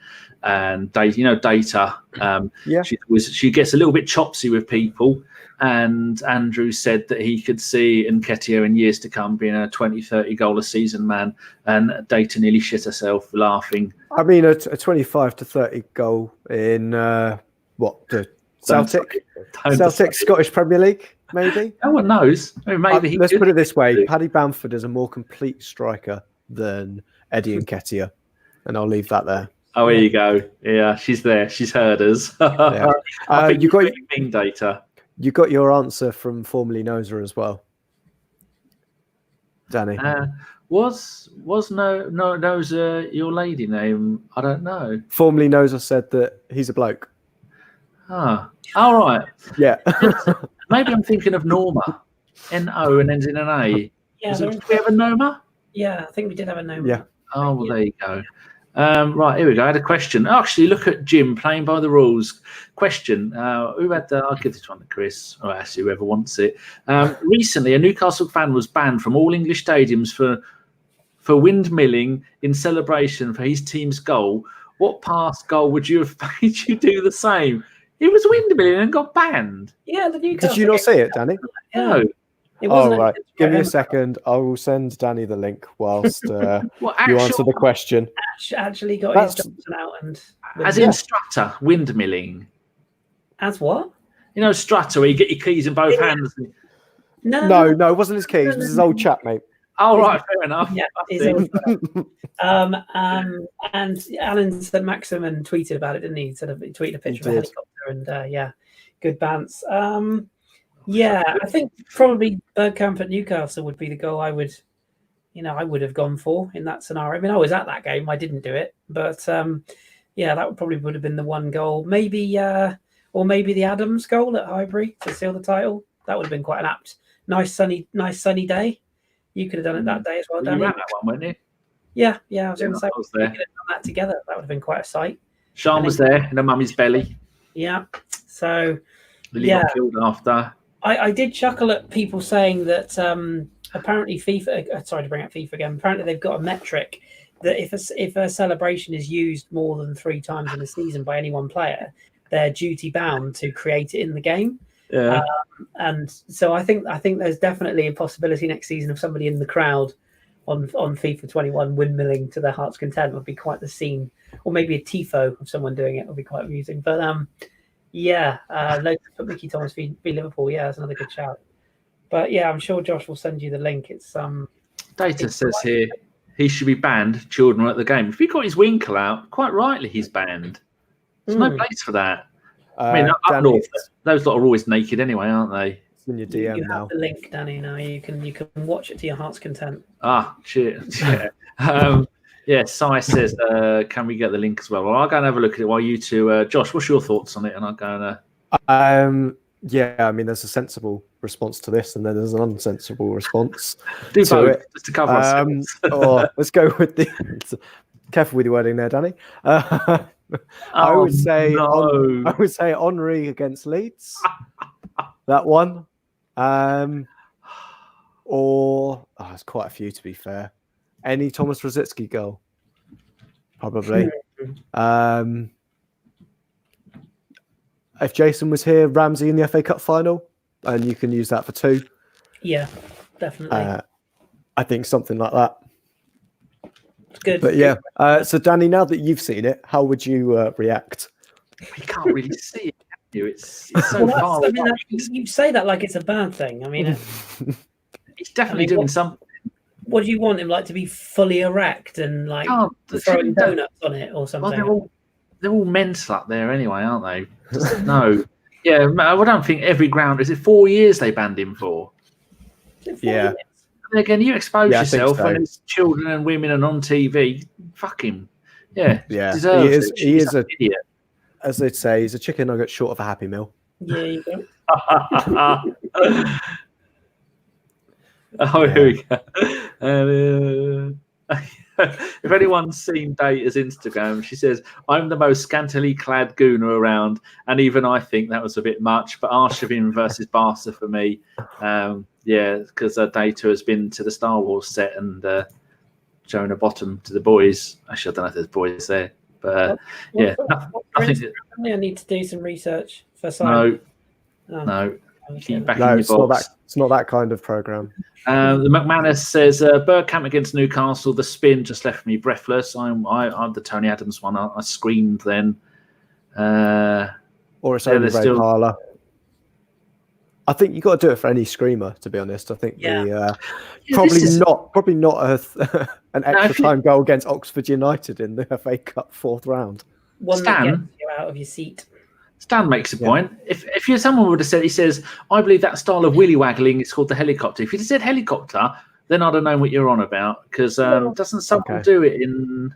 and Data. She gets a little bit chopsy with people, and Andrew said that he could see Nketiah in years to come being a 20-30 goal a season man, and Data nearly shit herself laughing. I mean, a 25 to 30 goal in the Celtic Scottish Premier League. Maybe. No one knows. Maybe let's put it this way: Paddy Bamford is a more complete striker than Eddie Nketiah, and I'll leave that there. Oh, here you go. Yeah, she's there. She's heard us. You got Data. You got your answer from formerly Noser as well, Danny. Was Noser your lady name? I don't know. Formerly Noser said that he's a bloke. All right. Yeah. Maybe I'm thinking of Norma. N-O and ends in an A. Yeah, Did we have a Noma? Yeah, I think we did have a Noma. Yeah. Oh, well, there you go. Right, here we go. I had a question. Actually, look at Jim playing by the rules. Question. Who had I'll give this one to Chris, or actually whoever wants it. Recently, a Newcastle fan was banned from all English stadiums for windmilling in celebration for his team's goal. What past goal would you have made you do the same? He was windmilling and got banned. Yeah, the Newcastle. Did you not see it, Danny? No. Right. Give me a second. I will send Danny the link whilst you answer the question. Actually got his Johnson out and... As in Strutter, windmilling. As what? Strutter, where you get your keys in both hands. No, it wasn't his keys. It was his old chap, mate. Oh, right, fair enough. Yeah, and Alan said Maximin tweeted about it, didn't he? He tweeted a picture of a helicopter and good bounce. I think probably Bergkamp at Newcastle would be the goal I would have gone for in that scenario. I mean, I was at that game. I didn't do it, but yeah, that would have been the one goal. Maybe, or maybe the Adams goal at Highbury to seal the title. That would have been quite an apt, nice sunny day. You could have done it that day as well, Danny. You ran that one, weren't you? Yeah. I was going to say, I was there. we could have done that together. That would have been quite a sight. Sean was there in her mummy's belly. Yeah. So, Lily got killed after. I did chuckle at people saying that apparently FIFA. Sorry to bring up FIFA again. Apparently they've got a metric that if a celebration is used more than 3 times in a season by any one player, they're duty bound to create it in the game. Yeah. And so I think there's definitely a possibility next season of somebody in the crowd on FIFA 21 windmilling to their heart's content would be quite the scene, or maybe a tifo of someone doing it would be quite amusing. But put Mickey Thomas v Liverpool. Yeah, that's another good shout. But yeah, I'm sure Josh will send you the link. It's Data says here he should be banned. Children are at the game. If he got his winkle out, quite rightly he's banned. There's no place for that. I mean, up north, those lot are always naked anyway, aren't they? It's in your DM you now. have the link, Danny. Now you can watch it to your heart's content. Cheers. Yeah. Sai says, can we get the link as well? Well, I'll go and have a look at it while you two. Josh, what's your thoughts on it? And I'll go and. Yeah, I mean, there's a sensible response to this, and then there's an unsensible response do to both, it. just to cover ourselves. Let's go with the. Careful with your wording there, Danny. I would say Henry against Leeds. That one. There's quite a few to be fair. Any Thomas Rosicky goal? Probably. If Jason was here, Ramsey in the FA Cup final, and you can use that for 2. Yeah, definitely. I think something like that. It's good. But yeah, so Danny, now that you've seen it, how would you react? You can't really see it, can you? It's so far away. You say that like it's a bad thing. I mean, he's definitely doing something. What do you want him to be fully erect and throwing donuts on it or something? Well, they're all mental up there anyway, aren't they? No. Yeah, I don't think every ground. Is it 4 years they banned him for? Yeah. And again, you expose yourself when there's children and women and on TV. Fuck him. Yeah. Yeah. He is an idiot. As they'd say, he's a chicken nugget short of a Happy Meal. Yeah, you go. Here we go. If anyone's seen Data's Instagram, she says, I'm the most scantily clad gooner around, and even I think that was a bit much, but Arsene versus Barca for me. Because Data has been to the Star Wars set and shown a bottom to the boys. Actually, I don't know if there's boys there, but I think I need to do some research for Simon. No. Keep back No, in your box. it's not that kind of program. The McManus says Bergkamp against Newcastle. The spin just left me breathless. I'm the Tony Adams one. I screamed then. Or it's only Ray Parlour. I think you got to do it for any screamer. To be honest, I think probably not an extra time goal against Oxford United in the FA Cup 4th round. One that gets you out of your seat. Stan makes a point. If someone would have said, he says, I believe that style of willy waggling is called the helicopter. If you'd have said helicopter, then I'd have known what you're on about. Because doesn't someone do it in...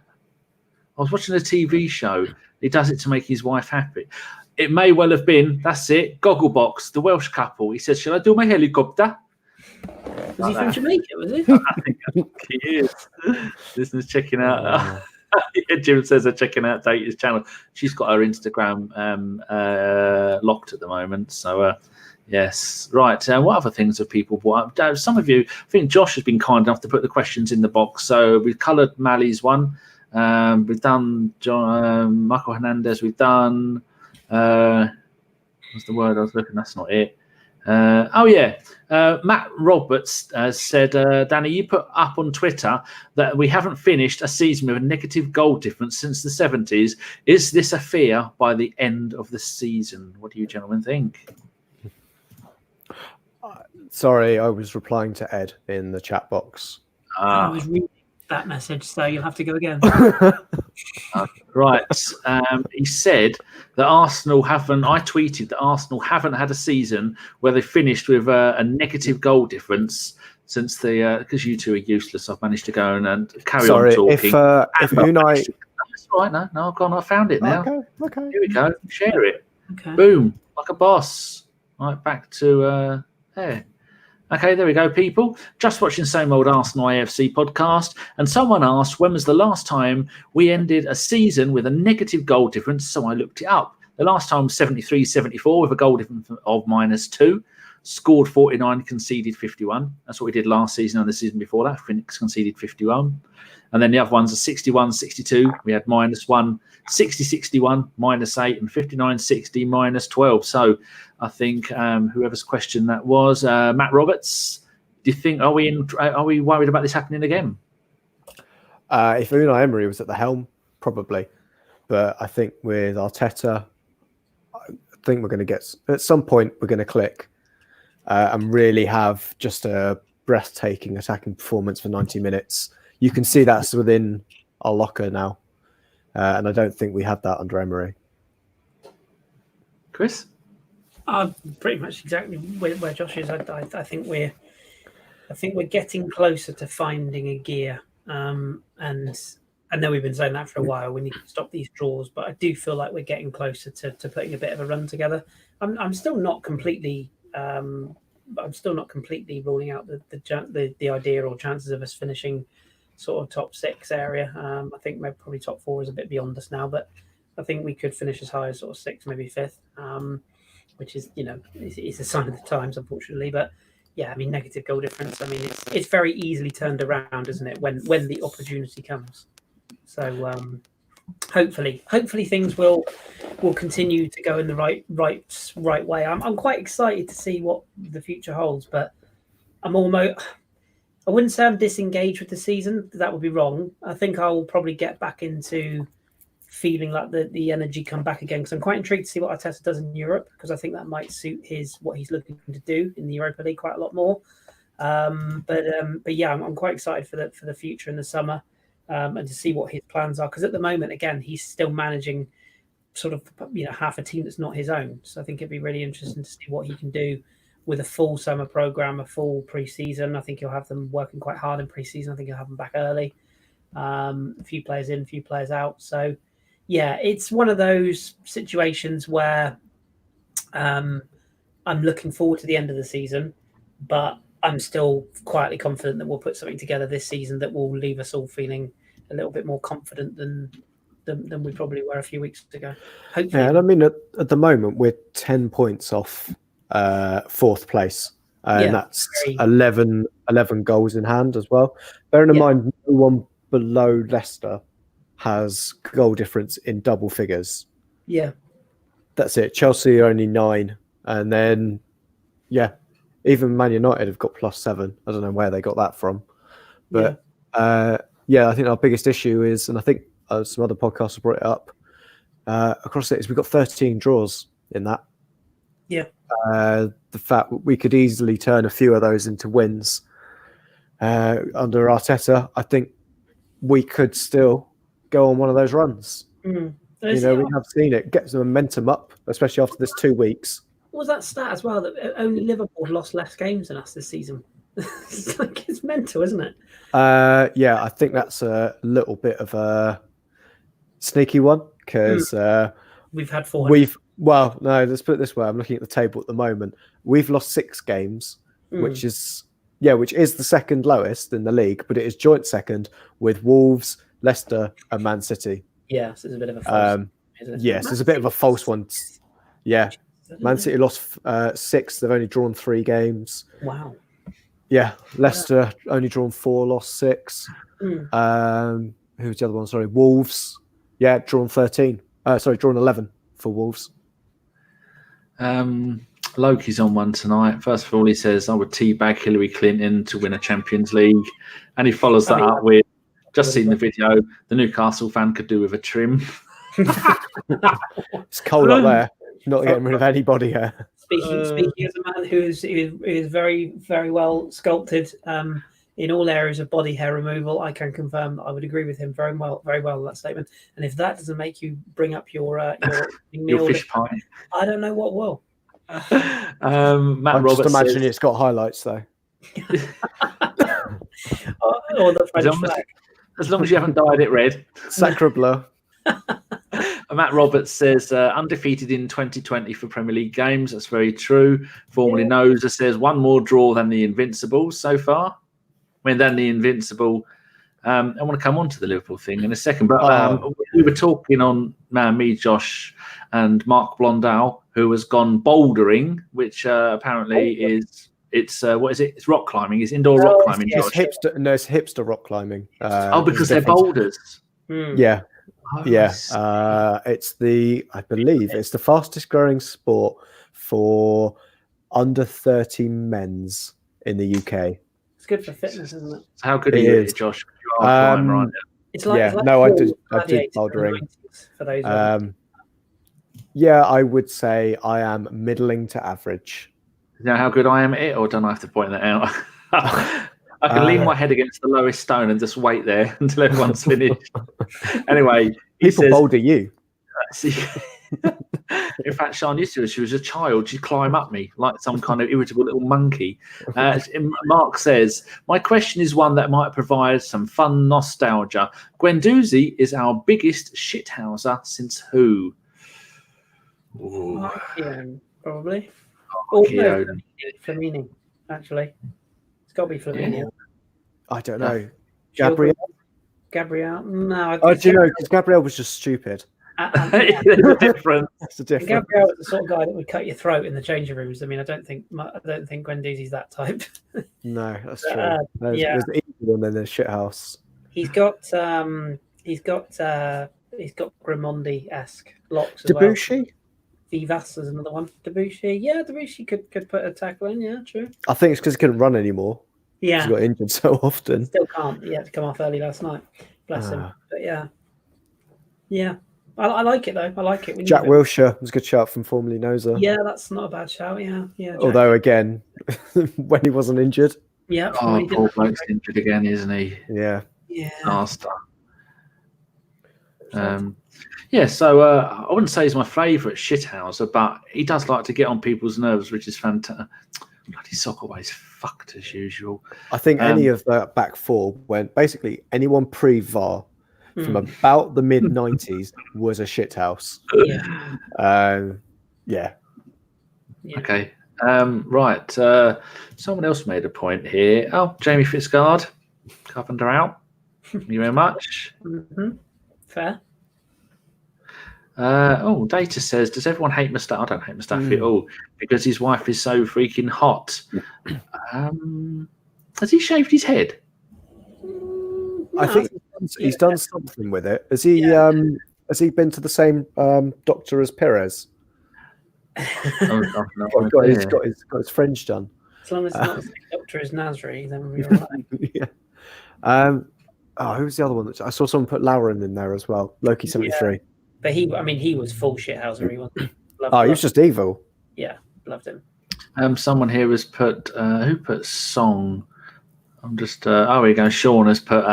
I was watching a TV show. He does it to make his wife happy. It may well have been, that's it, Gogglebox, the Welsh couple. He says, shall I do my helicopter? Was he from Jamaica, was he? I think he is. Listeners checking out... Jim says they're checking out Data's channel. She's got her Instagram locked at the moment. So, yes. Right. What other things have people brought up? Some of you, I think Josh has been kind enough to put the questions in the box. So we've coloured Mali's one. We've done Michael Hernandez. We've done... what's the word I was looking? That's not it. Matt Roberts said, Danny, you put up on Twitter that we haven't finished a season with a negative goal difference since the 70s. Is this a fear by the end of the season? What do you gentlemen think? Sorry, I was replying to Ed in the chat box. I was reading that message, so you'll have to go again. Right. He said that Arsenal haven't... I tweeted that Arsenal haven't had a season where they finished with a negative goal difference since the... Because you two are useless, I've managed to go and carry on talking. If That's all right. No, I've gone. I found it now. Okay. Here we go. Share it. Okay. Boom, like a boss. Right, back to there. Okay, there we go, people. Just watching Same Old Arsenal AFC podcast, and someone asked, when was the last time we ended a season with a negative goal difference? So I looked it up. The last time was 73-74 with a goal difference of -2. Scored 49, conceded 51. That's what we did last season and the season before that. Phoenix conceded 51. And then the other ones are 61-62. We had -1, 60-61, -8, and 59-60, -12. So I think whoever's question that was, Matt Roberts, do you think, are we worried about this happening again? If Unai Emery was at the helm, probably. But I think with Arteta, I think we're going to get, at some point, we're going to click and really have just a breathtaking attacking performance for 90 minutes. You can see that's within our locker now. And I don't think we had that under Emery. Kris? Pretty much exactly where Josh is. I think we're getting closer to finding a gear. And I know we've been saying that for a while. We need to stop these draws, but I do feel like we're getting closer to putting a bit of a run together. I'm still not completely ruling out the idea or chances of us finishing sort of top 6 area. I think maybe probably top 4 is a bit beyond us now, but I think we could finish as high as sort of 6th, maybe 5th, which is, it's a sign of the times, unfortunately. But yeah, I mean, negative goal difference. I mean, it's very easily turned around, isn't it? When the opportunity comes. So hopefully things will continue to go in the right way. I'm quite excited to see what the future holds, but I wouldn't say I'm disengaged with the season. That would be wrong. I think I will probably get back into feeling like the energy come back again, because I'm quite intrigued to see what Arteta does in Europe, because I think that might suit what he's looking to do in the Europa League quite a lot more. But yeah, I'm quite excited for the future in the summer, and to see what his plans are, because at the moment, again, he's still managing sort of half a team that's not his own. So I think it'd be really interesting to see what he can do with a full summer program, a full pre-season. I think he'll have them working quite hard in pre-season. I think he'll have them back early. A few players in, a few players out. So, yeah, it's one of those situations where I'm looking forward to the end of the season, but I'm still quietly confident that we'll put something together this season that will leave us all feeling a little bit more confident than we probably were a few weeks ago. Hopefully. Yeah, and I mean, at the moment, we're 10 points off 4th place. And that's 11 goals in hand as well. Bearing in mind, no one below Leicester has goal difference in double figures. Yeah. That's it. Chelsea are only 9. And then, even Man United have got +7. I don't know where they got that from. But, I think our biggest issue is, and I think some other podcasts have brought it up, across it, is we've got 13 draws in that. Yeah. The fact that we could easily turn a few of those into wins under Arteta, I think we could still go on one of those runs. Mm. We have seen it get some momentum up, especially after this 2 weeks. What was that stat as well, that only Liverpool lost less games than us this season? It's mental, isn't it? I think that's a little bit of a sneaky one, because we've had 4. Well, no, let's put it this way. I'm looking at the table at the moment. We've lost 6 games, which is the second lowest in the league, but it is joint second with Wolves, Leicester, and Man City. Yeah, so it's a bit of a false. Yes, it's a bit of a false one. Yeah, Man City lost 6. They've only drawn 3 games. Wow. Yeah, Leicester only drawn 4, lost 6. Who's the other one? Sorry, Wolves. Yeah, drawn 13. Drawn 11 for Wolves. Loki's on one tonight. First of all, he says, I would teabag Hillary Clinton to win a Champions League. And he follows that up with, just seen the video, the Newcastle fan could do with a trim. It's cold up there. Not getting rid of anybody here. Speaking as a man who is very, very well sculpted in all areas of body hair removal, I can confirm that I would agree with him very well with that statement. And if that doesn't make you bring up your fish pie, I don't know what will. Matt Roberts, just imagine it's got highlights though. Or the French flag. As long as you haven't dyed it red. Sacre bleu. Matt Roberts says undefeated in 2020 for Premier League games. That's very true. Formerly Noser says one more draw than the Invincibles so far. Than the Invincible. I want to come on to the Liverpool thing in a second, but we were talking on me, Josh, and Mark Blondell, who has gone bouldering, which apparently it's what is it? It's rock climbing. It's indoor rock climbing. It's hipster rock climbing. Because they're boulders. Yeah. I believe it's the fastest growing sport for under 30 men's in the UK. It's good for fitness, isn't it? How good are you, Josh? You are climbing, right? It's like I did bouldering. For those I would say I am middling to average. You know how good I am at it, or don't I have to point that out? I can lean my head against the lowest stone and just wait there until everyone's finished. Anyway, people boulder you. In fact, Sean used to. She was a child. She'd climb up me like some kind of irritable little monkey. Mark says, my question is one that might provide some fun nostalgia. Guendouzi is our biggest shithouser since who? Probably. Flamini, actually. It's got to be Flamini. Yeah. I don't know. Gabriel? No. Do you know? Because Gabriel was just stupid. There's a difference. Gabriel is the sort of guy that would cut your throat in the changing rooms. I mean, I don't think Guendouzi's that type. No, that's true. There's the easy one, then there's shithouse. He's got Grimondi-esque locks as Debussy? well. Vivas is another one. Debussy, Debussy could put a tackle in. Yeah, true. I think it's because he couldn't run anymore. Yeah, he got injured so often. Still can't. He had to come off early last night. Bless him. But yeah. I like it though. I like it. Jack Wilshere was a good shout from formerly Noser. Yeah, that's not a bad shout. Yeah. Jack. Although again, when he wasn't injured. Yeah. Poor bloke's injured again, isn't he? Yeah. Yeah. Master. So I wouldn't say he's my favourite shithouser, but he does like to get on people's nerves, which is fantastic. Bloody Soccerway's fucked as usual. I think any of that back four, when basically anyone pre-VAR from about the mid-90s was a shithouse. Yeah. Okay. Right. Someone else made a point here. Oh, Jamie Fitzgerald, Carpenter out. Thank you very much. Fair. Data says, does everyone hate Mustafi? I don't hate Mustafi at all because his wife is so freaking hot. Has he shaved his head? I think he's done something with it. Has he? Has he been to the same doctor as Perez? He's got his fringe done. As long as it's not the same doctor as Nasri, then we'll be all right. Who was the other one? I saw someone put Lauren in there as well. Loki 73. But he was full shithouser. He wasn't. He was just evil. Yeah, loved him. Someone here has put who put Song. I'm just here we go. Sean has put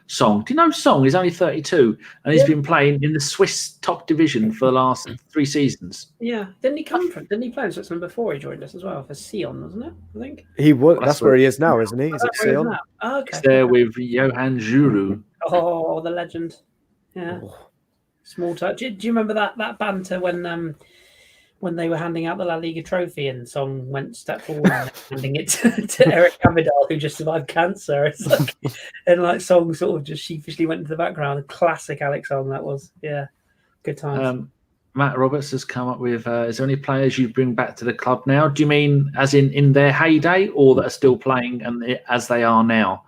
Song. Do you know Song? He's only 32 and he's been playing in the Swiss top division for the last 3 seasons. Yeah, didn't he play in Switzerland before he joined us as well for Sion, wasn't it? I think he was. That's where he is now, isn't he? Is it Sion? Oh, okay. He's there with Johan Juru. Oh, the legend. Yeah. Small touch. Do you remember that banter when they were handing out the La Liga trophy and Song went step forward and handing it to Eric Abidal, who just survived cancer? It's like, Song sort of just sheepishly went into the background. A classic Alex Song that was. Yeah, good times. Matt Roberts has come up with, is there any players you bring back to the club now? Do you mean as in their heyday or that are still playing and as they are now?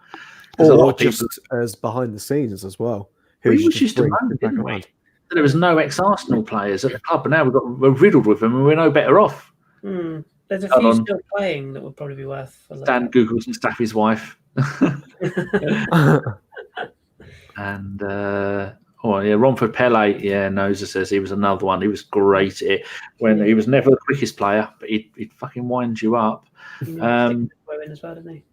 Or just as behind the scenes as well? We used to know, didn't we? There was no ex-Arsenal players at the club, and now we're riddled with them, and we're no better off. There's a few still playing that would probably be worth. Dan Googles and Staffi's wife, and Romford Pele. Yeah, Noser says he was another one. He was great at it when he was never the quickest player, but he'd fucking wind you up. As well, didn't he?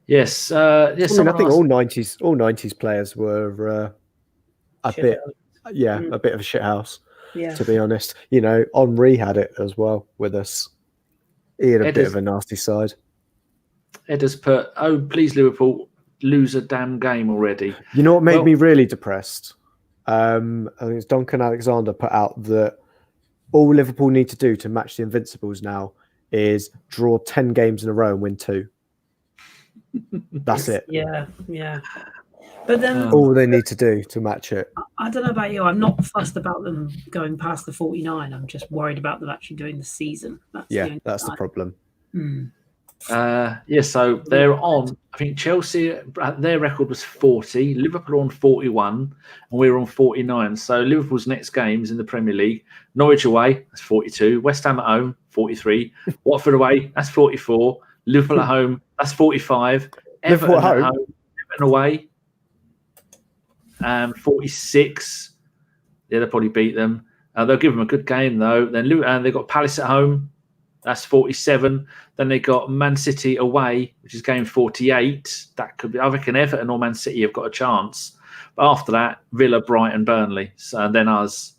Yes, yes. I think all '90s players were. A bit of a shithouse, to be honest. You know, Henry had it as well with us. He had a bit of a nasty side. Ed has put, please Liverpool, lose a damn game already. You know what made me really depressed? I think it's Duncan Alexander put out that all Liverpool need to do to match the Invincibles now is draw 10 games in a row and win 2. That's it. Yeah. But then all they need to do to match it. I don't know about you. I'm not fussed about them going past the 49. I'm just worried about them actually doing the season. That's the problem. So they're on, I think Chelsea, their record was 40, Liverpool on 41, and we're on 49. So Liverpool's next games in the Premier League, Norwich away, that's 42, West Ham at home, 43, Watford away, that's 44, Liverpool at home, that's 45, Everton at home, Everton away, 46. Yeah, they'll probably beat them. They'll give them a good game, though. Then they've got Palace at home. That's 47. Then they got Man City away, which is game 48. That could be. I reckon Everton or Man City have got a chance. But after that, Villa, Brighton, Burnley, and then us.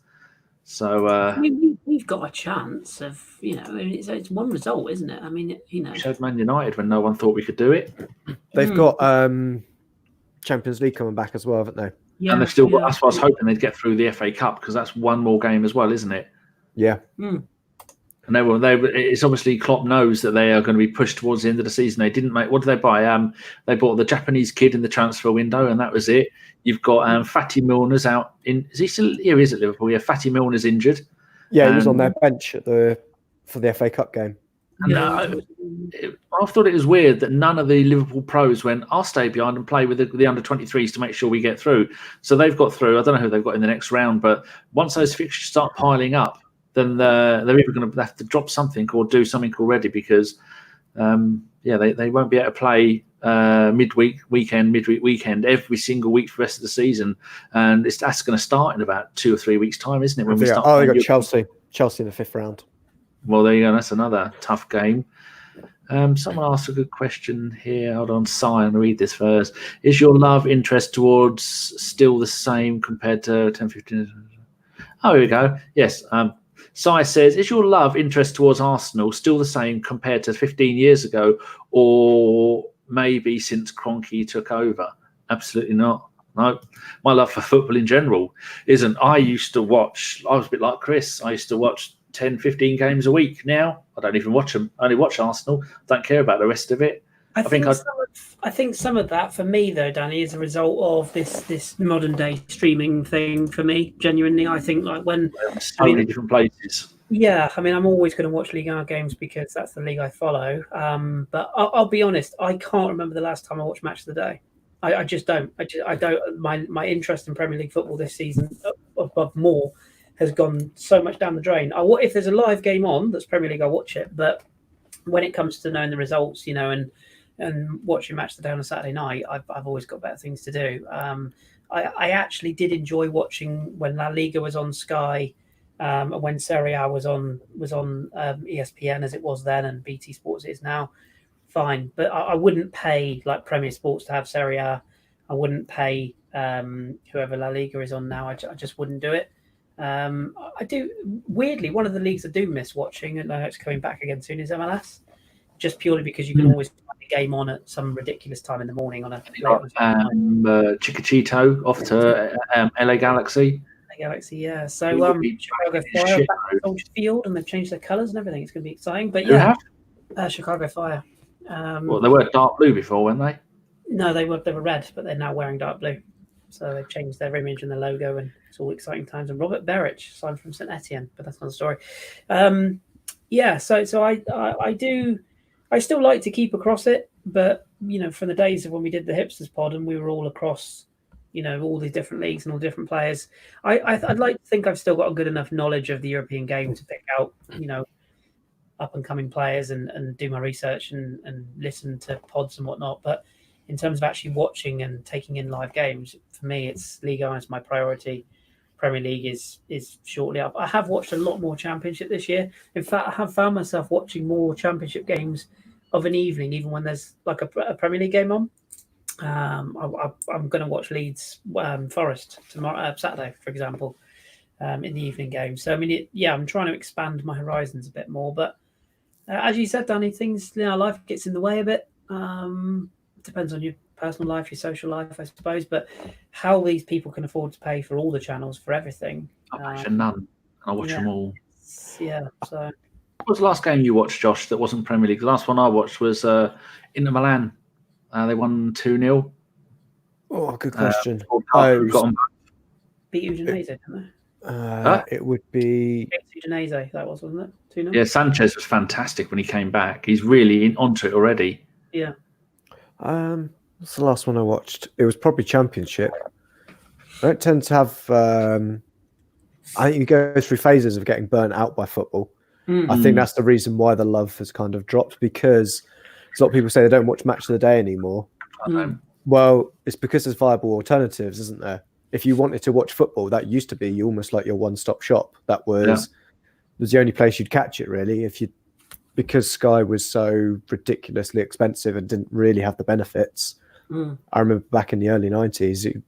So we've got a chance of, it's one result, isn't it? I mean, We showed Man United when no one thought we could do it. They've got Champions League coming back as well, haven't they? Yeah, and they've still got. That's why I was hoping they'd get through the FA Cup, because that's one more game as well, isn't it? Yeah. And it's obviously Klopp knows that they are going to be pushed towards the end of the season. They didn't make. What did they buy? They bought the Japanese kid in the transfer window, and that was it. You've got Fatty Milner's out. Is he still here? Is at Liverpool? Yeah, Fatty Milner's injured. Yeah, he was on their bench for the FA Cup game. And I thought it was weird that none of the Liverpool pros went, I'll stay behind and play with the under-23s to make sure we get through. So they've got through. I don't know who they've got in the next round, but once those fixtures start piling up, then they're either going to have to drop something or do something already, because they won't be able to play midweek weekend every single week for the rest of the season, and that's going to start in about 2 or 3 weeks' time, isn't it? When we start. They got Chelsea in the 5th round. Well, there you go. That's another tough game. Someone asked a good question here. Hold on, Si, I'm going to read this first. Is your love interest towards still the same compared to 10, 15? Oh, here we go. Yes. Si says, is your love interest towards Arsenal still the same compared to 15 years ago, or maybe since Kroenke took over? Absolutely not. No, my love for football in general isn't. I was a bit like Kris. I used to watch 10, 15 games a week. Now I don't even watch them. I only watch Arsenal. Don't care about the rest of it. I think some of that for me, though, Danny, is a result of this modern day streaming thing. For me, genuinely, I think when many different places. Yeah, I mean, I'm always going to watch Ligue 1 games because that's the league I follow. But I'll be honest, I can't remember the last time I watched Match of the Day. I just don't. I don't. My interest in Premier League football this season, above more, has gone so much down the drain. If there's a live game on that's Premier League, I'll watch it. But when it comes to knowing the results, and watching Match of the Day on a Saturday night, I've always got better things to do. I actually did enjoy watching when La Liga was on Sky, and when Serie A was on ESPN as it was then, and BT Sports is now. Fine, but I wouldn't pay like Premier Sports to have Serie A. I wouldn't pay whoever La Liga is on now. I just wouldn't do it. I do, weirdly, one of the leagues I do miss watching, and I know it's coming back again soon, is MLS. Just purely because you can always find the game on at some ridiculous time in the morning on a Chiquitito off to LA Galaxy. Galaxy, yeah. So Chicago Fire back at Soldier Field, and they've changed their colours and everything. It's going to be exciting. But yeah, Chicago Fire. Well, they were dark blue before, weren't they? No, they were red, but they're now wearing dark blue. So they've changed their image and their logo, and it's all exciting times. And Robert Berich signed from St Etienne, but that's another story. So I still like to keep across it, but from the days of when we did the Hipsters Pod and we were all across, all these different leagues and all different players, I'd like to think I've still got a good enough knowledge of the European game to pick out, up and coming players and do my research and listen to pods and whatnot. But in terms of actually watching and taking in live games, for me, it's Ligue 1 is my priority. Premier League is shortly up. I have watched a lot more Championship this year. In fact, I have found myself watching more Championship games of an evening, even when there's like a Premier League game on. I'm going to watch Leeds Forest tomorrow, Saturday, for example, in the evening game. So I mean, I'm trying to expand my horizons a bit more. But as you said, Danny, things life gets in the way a bit. Depends on personal life, your social life, I suppose. But how these people can afford to pay for all the channels for everything? I pay for none. I watch them all. Yeah. So, what was the last game you watched, Josh? That wasn't Premier League. The last one I watched was Inter Milan. They won 2-0. Oh, good question. beat Udinese, didn't they? It would be Udinese. That was, wasn't it? 2-0. Yeah, Sanchez was fantastic when he came back. He's really onto it already. Yeah. What's the last one I watched? It was probably Championship. I don't tend to have. I think you go through phases of getting burnt out by football. Mm-hmm. I think that's the reason why the love has kind of dropped, because a lot of people say they don't watch Match of the Day anymore. Well, it's because there's viable alternatives, isn't there? If you wanted to watch football, that used to be almost like your one-stop shop. That was the only place you'd catch it, really. Because Sky was so ridiculously expensive and didn't really have the benefits. I remember back in the early 90s,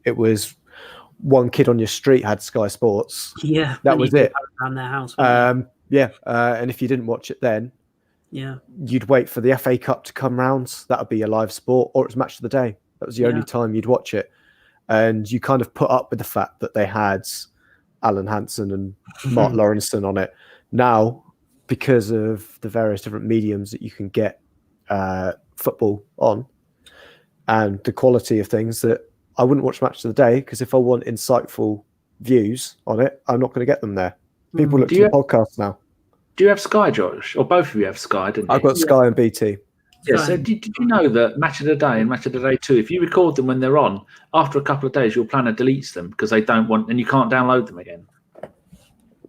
it was one kid on your street had Sky Sports. Yeah, that was it. Around their house. And if you didn't watch it then, you'd wait for the FA Cup to come round. That would be a live sport, or it was Match of the Day. That was the only time you'd watch it, and you kind of put up with the fact that they had Alan Hansen and Mark Lawrenson on it. Now, because of the various different mediums that you can get football on, and the quality of things, that I wouldn't watch Match of the Day, because if I want insightful views on it, I'm not going to get them there. People look to the podcasts now. Do you have Sky, Josh? Or both of you have Sky, didn't you? I've got Sky and BT. Yeah, so did you know that Match of the Day and Match of the Day 2, if you record them when they're on, after a couple of days, your planner deletes them because they don't want, and you can't download them again.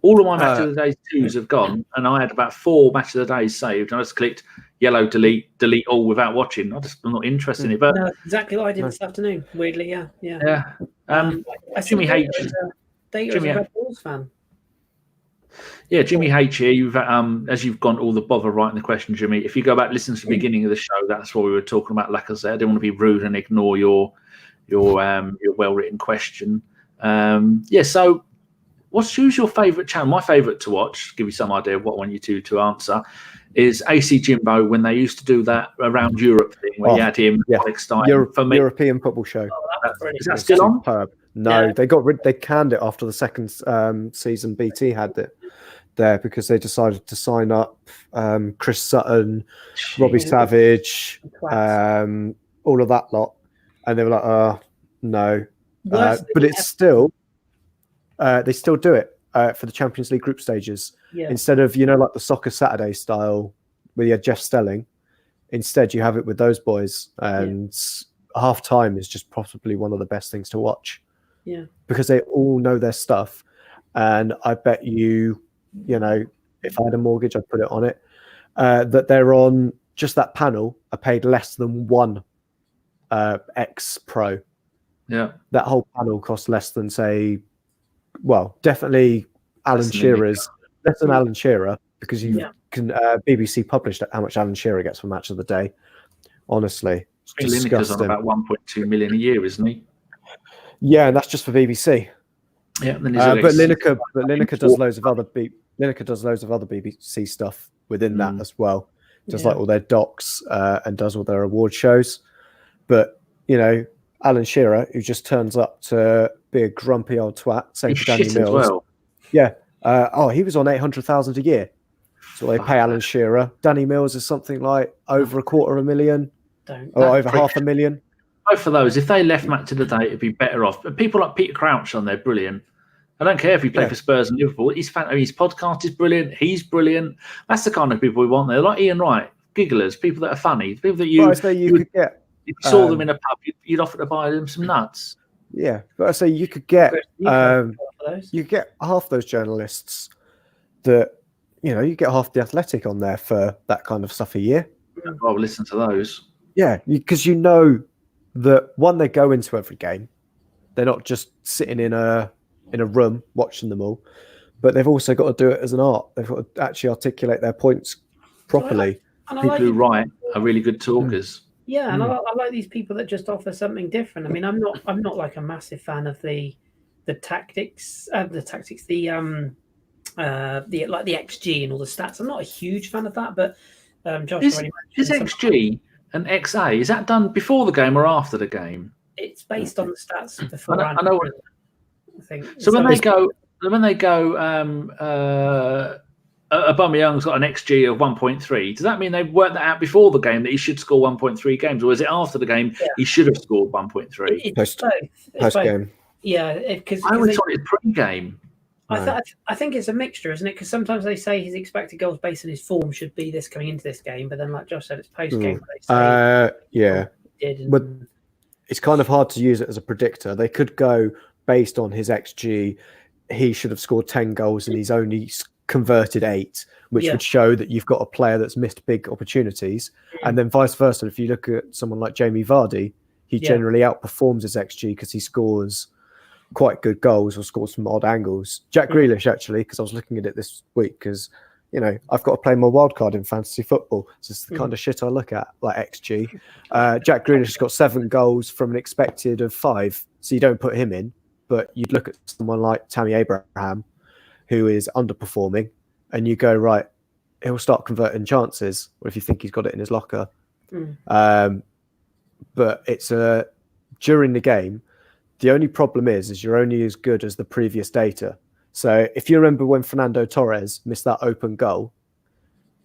All of my Match of the Day 2s have gone, and I had about 4 Match of the Days saved, and I just clicked yellow delete all without watching. I'm not interested in it. But no, exactly what I did this afternoon. Weirdly, yeah. Jimmy H. Data as a Red Bulls fan. Yeah, Jimmy H here. You've as you've gone all the bother writing the question, Jimmy. If you go back, listen to the beginning of the show. That's what we were talking about. Lacazette. I didn't want to be rude and ignore your well-written question. So who's your favourite channel? My favourite to watch, to give you some idea of what I want you to answer, is AC Jimbo, when they used to do that around Europe thing where you had him. For me, European football show. Is that still on? Superb. No, they canned it after the second season. BT had it there because they decided to sign up Chris Sutton, Robbie Savage, all of that lot, and they were like, no. But it's still, they still do it for the Champions League group stages. Yeah. Instead of, like the Soccer Saturday style where you had Jeff Stelling, instead you have it with those boys, and half time is just possibly one of the best things to watch. Yeah, because they all know their stuff, and I bet you, if I had a mortgage, I'd put it on it. That they're on just that panel are paid less than one ex-pro. Yeah, that whole panel costs less than, say, definitely Alan Shearer's, less than Alan Shearer, because you can BBC published how much Alan Shearer gets for Match of the Day. Honestly, it's disgusting. On about 1.2 million a year, isn't he? Yeah, and that's just for BBC. Yeah, but Lineker does loads of other BBC stuff within that as well. Does like all their docs and does all their award shows. But Alan Shearer, who just turns up to be a grumpy old twat, same for Danny Mills. Well. Yeah. He was on 800,000 a year. So they pay Alan Shearer. Danny Mills is something like over $250,000 or over $500,000. Both of those, if they left Match of the Day, it'd be better off. But people like Peter Crouch on there, brilliant. I don't care if he played for Spurs and Liverpool. His podcast is brilliant. He's brilliant. That's the kind of people we want there. Like Ian Wright, gigglers, people that are funny, people that you could get. If you saw them in a pub, you'd offer to buy them some nuts. Yeah, but I say you could get you get half those journalists that you get half the Athletic on there for that kind of stuff a year. I'll listen to those. Yeah, because that one, they go into every game. They're not just sitting in a room watching them all, but they've also got to do it as an art. They've got to actually articulate their points properly. People who write are really good talkers. Yeah, and I like these people that just offer something different. I mean, I'm not like a massive fan of the tactics, the XG and all the stats. I'm not a huge fan of that, but Josh is XG an XA, is that done before the game or after the game? It's based on the stats before. I know. I think. So when they go, Aubameyang's got an XG of 1.3. Does that mean they've worked that out before the game that he should score 1.3 games, or is it after the game he should have scored 1.3? It's Post game. Yeah, because I always thought it was pre-game. I think it's a mixture, isn't it? Because sometimes they say his expected goals based on his form should be this coming into this game, but then, like Josh said, it's post game. But it's kind of hard to use it as a predictor. They could go based on his XG. He should have scored 10 goals and he's only converted 8, which would show that you've got a player that's missed big opportunities. And then vice versa, if you look at someone like Jamie Vardy, he generally outperforms his XG because he scores quite good goals or scores from odd angles. Jack Grealish, actually, because I was looking at it this week, because I've got to play my wild card in fantasy football. So it's the kind of shit I look at, like XG. Jack Grealish has got 7 goals from an expected of 5, so you don't put him in. But you'd look at someone like Tammy Abraham, who is underperforming, and you go, right, he'll start converting chances, or if you think he's got it in his locker. But it's during the game, the only problem is you're only as good as the previous data. So if you remember when Fernando Torres missed that open goal,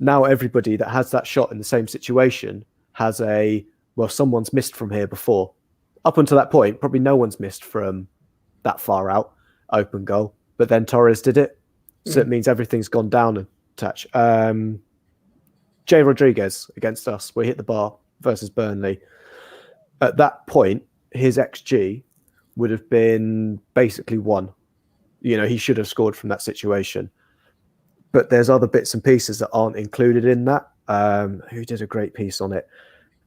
now everybody that has that shot in the same situation has someone's missed from here before. Up until that point, probably no one's missed from that far out open goal, but then Torres did it. So it means everything's gone down a touch. Jay Rodriguez against us, we hit the bar versus Burnley. At that point, his XG would have been basically 1. He should have scored from that situation. But there's other bits and pieces that aren't included in that. Who did a great piece on it?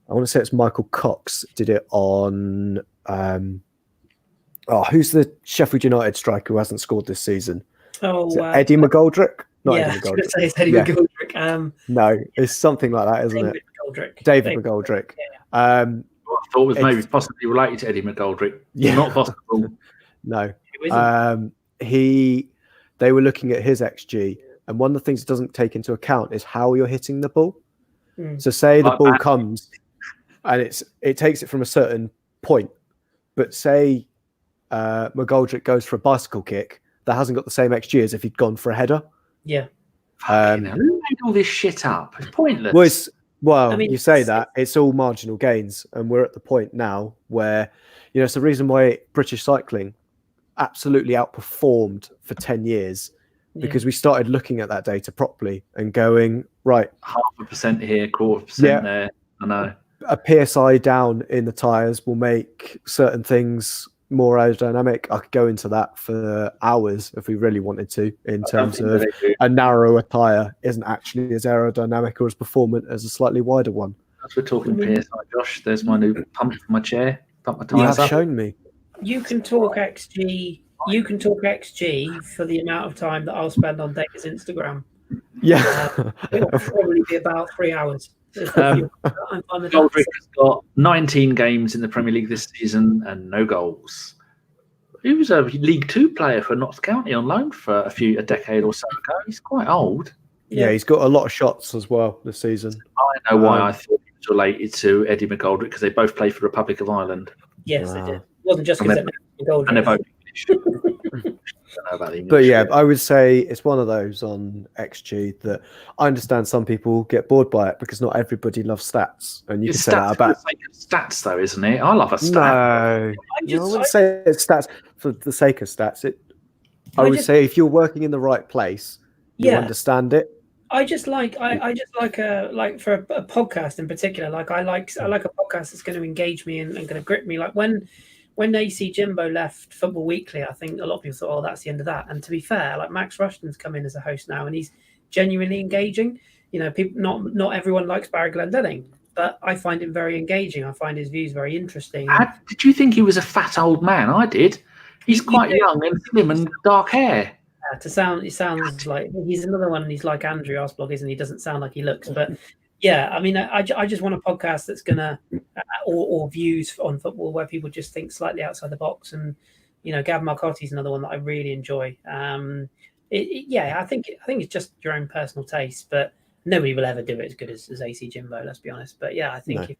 I want to say it's Michael Cox did it on... who's the Sheffield United striker who hasn't scored this season? Eddie McGoldrick? Not Eddie McGoldrick. I was going to say it's Eddie McGoldrick. No, it's something like that, isn't it? David McGoldrick. I thought was maybe possibly related to Eddie McGoldrick. Yeah. Not possible. No. They were looking at his XG, and one of the things it doesn't take into account is how you're hitting the ball. So say the ball comes and it takes it from a certain point, but say McGoldrick goes for a bicycle kick, that hasn't got the same XG as if he'd gone for a header. Yeah. Who made all this shit up? It's pointless. You say that, it's all marginal gains, and we're at the point now where, it's the reason why British cycling absolutely outperformed for 10 years, because we started looking at that data properly and going, right, 0.5% here, 0.25% there. I know. A PSI down in the tyres will make certain things more aerodynamic. I could go into that for hours if we really wanted to, in terms of a narrower tyre isn't actually as aerodynamic or as performant as a slightly wider one. As we're talking PSI, Josh, there's my new pump for my chair. Pump my tyres up. You have shown me. You can talk XG. You can talk XG for the amount of time that I'll spend on Dave's Instagram. Yeah. It'll probably be about 3 hours. Goldrick has got 19 games in the Premier League this season and no goals. He was a League 2 player for Notts County on loan for a decade or so ago. He's quite old. Yeah, he's got a lot of shots as well this season. I know why I thought he was related to Eddie McGoldrick, because they both played for the Republic of Ireland. Yes, they did. It wasn't just because McGoldrick. And they're both English. But yeah, I would say it's one of those on XG that I understand some people get bored by it because not everybody loves stats, and you can say that about stats, though, isn't it? I love a stat. No, I wouldn't say it's stats for the sake of stats. I would say if you're working in the right place, you understand it. I just like for a podcast in particular. I like a podcast that's going to engage me and going to grip me. Like when AC Jimbo left Football Weekly, I think a lot of people thought, "Oh, that's the end of that." And to be fair, like Max Rushton's come in as a host now, and he's genuinely engaging. People not everyone likes Barry Glendenning, but I find him very engaging. I find his views very interesting. Did you think he was a fat old man? I did. He's quite young and slim and dark hair. It sounds like he's another one. And he's like Andrew Arsblog, isn't he? Doesn't sound like he looks, but yeah. I mean, I just want a podcast that's gonna or views on football where people just think slightly outside the box. And Gavin Marcotti's another one that I really enjoy. I think it's just your own personal taste, but nobody will ever do it as good as AC Jimbo. Let's be honest. But yeah, I think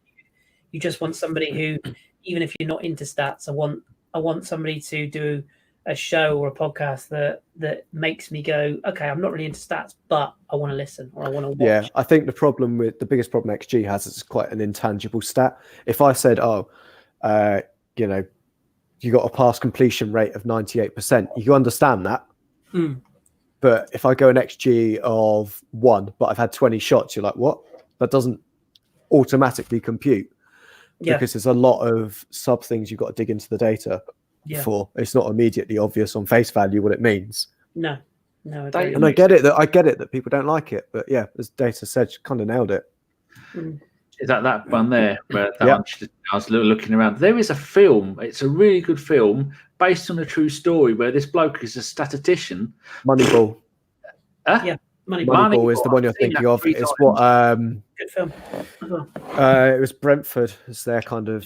You just want somebody who, even if you're not into stats, I want somebody to do a show or a podcast that makes me go, okay, I'm not really into stats, but I want to listen or I want to watch. Yeah, I think the biggest problem XG has is quite an intangible stat. If I said, you got a pass completion rate of 98%, you can understand that. Mm. But if I go an XG of 1, but I've had 20 shots, you're like, what? That doesn't automatically compute. Because there's a lot of sub things you've got to dig into the data for. It's not immediately obvious on face value what it means. No. And I get it that people don't like it, but yeah, as data said, kind of nailed it. Mm. Is that one there? Where I was looking around. There is a film. It's a really good film based on a true story where this bloke is a statistician. Moneyball. Yeah. Moneyball is the one you're thinking of. It's what good film. It was Brentford as their kind of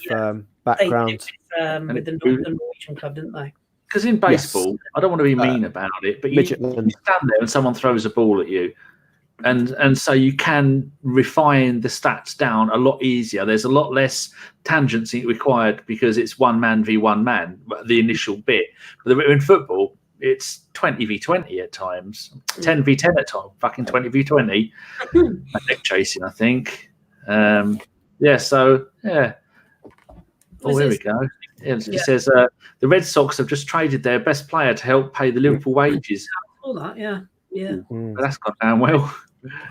background. With the Norwegian club, didn't they? Because in baseball, I don't want to be mean about it, but you stand there and someone throws a ball at you, and so you can refine the stats down a lot easier. There's a lot less tangency required because it's 1 man v 1 man, the initial bit. But in football, it's 20 v 20 at times, 10 v 10 at times, fucking 20 v 20. Neck chasing, I think. Oh, here we go. It says the Red Sox have just traded their best player to help pay the Liverpool wages. All that, yeah. But that's gone down well.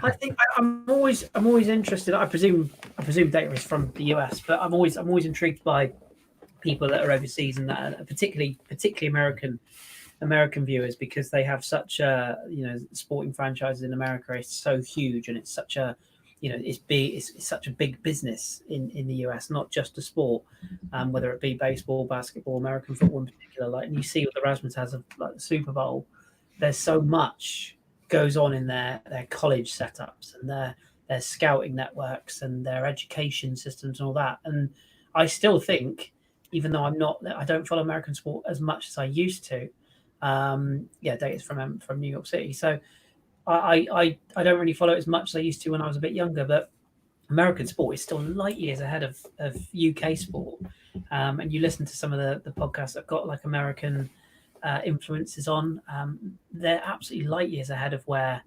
I think I'm always interested. I presume data is from the US, but I'm always intrigued by people that are overseas and that are particularly American viewers, because they have such sporting franchises in America is so huge, and it's such a it's such a big business in the US, not just a sport, whether it be baseball, basketball, American football in particular. And you see what the Rasmus has of the Super Bowl. There's so much goes on in their college setups and their scouting networks and their education systems and all that. And I still think, even though I don't follow American sport as much as I used to. Data's from New York City, so I don't really follow it as much as I used to when I was a bit younger. But American sport is still light years ahead of UK sport. And you listen to some of the podcasts that've got like American influences on. They're absolutely light years ahead of where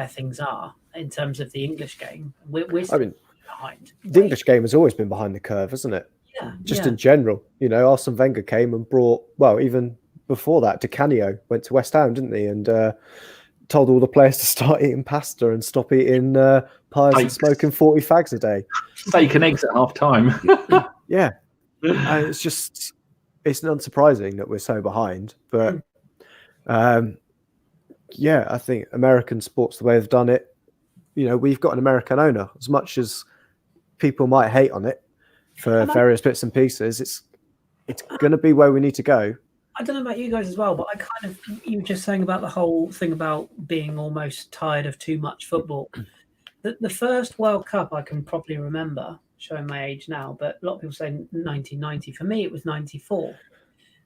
things are in terms of the English game. We're still behind. The English game has always been behind the curve, hasn't it? Yeah. In general, Arsene Wenger came and brought, even before that, Di Canio went to West Ham, didn't he? And told all the players to start eating pasta and stop eating pies and smoking 40 fags a day. Steak and eggs at half time. Yeah. And it's unsurprising that we're so behind. But I think American sports, the way they've done it, we've got an American owner. As much as people might hate on it for various bits and pieces, it's going to be where we need to go. I don't know about you guys as well, but you were just saying about the whole thing about being almost tired of too much football. The first World Cup I can probably remember, showing my age now, but a lot of people say 1990. For me, it was 94.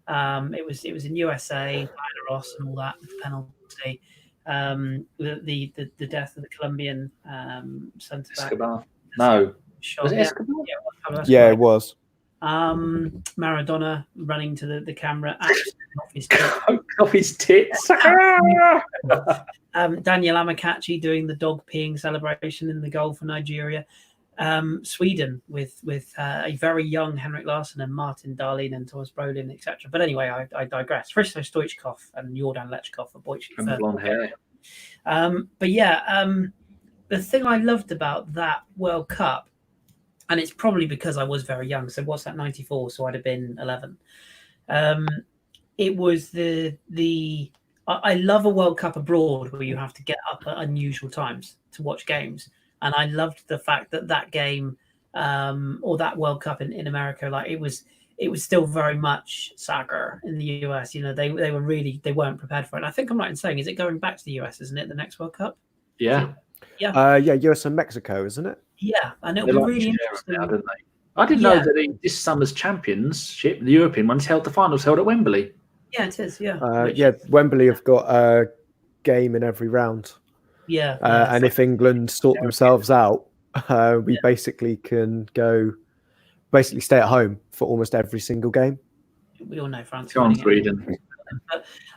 It was in USA, Ross and all that, with the penalty. The death of the Colombian centre back. Escobar. No. Was it Escobar? Yeah, it was. Maradona running to the camera, off his tits. Daniel Amokachi doing the dog peeing celebration in the goal for Nigeria. Sweden with a very young Henrik Larsson and Martin Dahlin and Thomas Brolin, etc. But anyway, I digress. Hristo Stoichkov and Jordan Lechkov for Boise. Blonde hair. The thing I loved about that World Cup, and it's probably because I was very young. So what's that, 94? So I'd have been 11. It was I love a World Cup abroad where you have to get up at unusual times to watch games. And I loved the fact that game or that World Cup in America, like it was still very much soccer in the US. They weren't prepared for it. And I think I'm right in saying, is it going back to the US, isn't it, the next World Cup? Yeah. US and Mexico, isn't it? Yeah, and it'll be really interesting. Now, didn't they? I didn't know that this summer's championship, the European ones, the finals held at Wembley. Yeah, it is. Yeah. Wembley have got a game in every round. Yeah. And if England sort themselves out, we basically can go basically stay at home for almost every single game. We all know France. Go on, Sweden.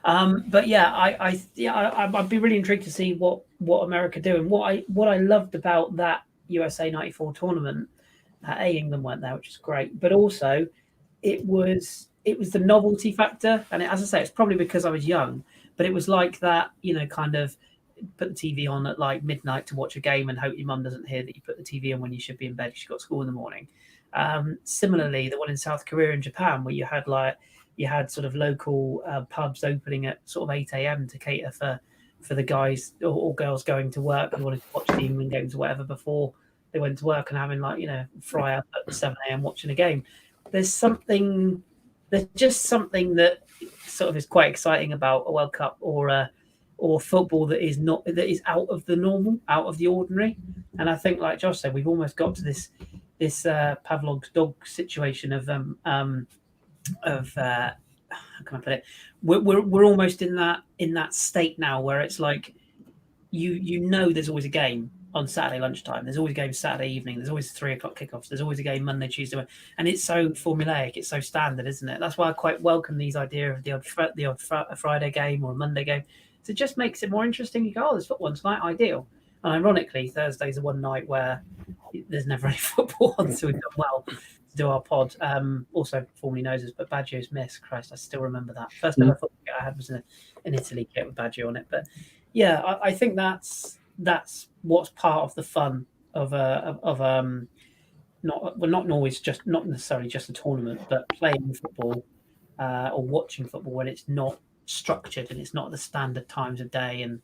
But yeah, I'd be really intrigued to see what America do. And what I loved about that USA '94 tournament, England weren't there, which is great, but also it was the novelty factor. And as I say, it's probably because I was young, but it was like that, kind of put the TV on at like midnight to watch a game and hope your mum doesn't hear that you put the TV on when you should be in bed because you've got school in the morning. Similarly, the one in South Korea and Japan, where you had sort of local pubs opening at sort of 8 a.m. to cater for the guys or girls going to work who wanted to watch the England games or whatever before they went to work, and having fry up at 7 a.m. watching a game. There's just something that sort of is quite exciting about a World Cup or football that is out of the normal, out of the ordinary. And I think, like Josh said, we've almost got to this Pavlov's dog situation of how can I put it? We're almost in that state now where it's like there's always a game on Saturday lunchtime. There's always a game Saturday evening. There's always 3 o'clock kickoffs. There's always a game Monday, Tuesday, and it's so formulaic. It's so standard, isn't it? That's why I quite welcome these idea of the odd Friday game or a Monday game. So it just makes it more interesting. You go, oh, there's football tonight, ideal. And ironically, Thursday's the one night where there's never any football on, so we've done well to do our pod. Also, formerly noses, but Baggio's miss. Christ, I still remember that. First ever football kit I had was an Italy kit with Baggio on it. But yeah, I think that's what's part of the fun of not necessarily just a tournament, but playing football or watching football when it's not structured and it's not the standard times of day and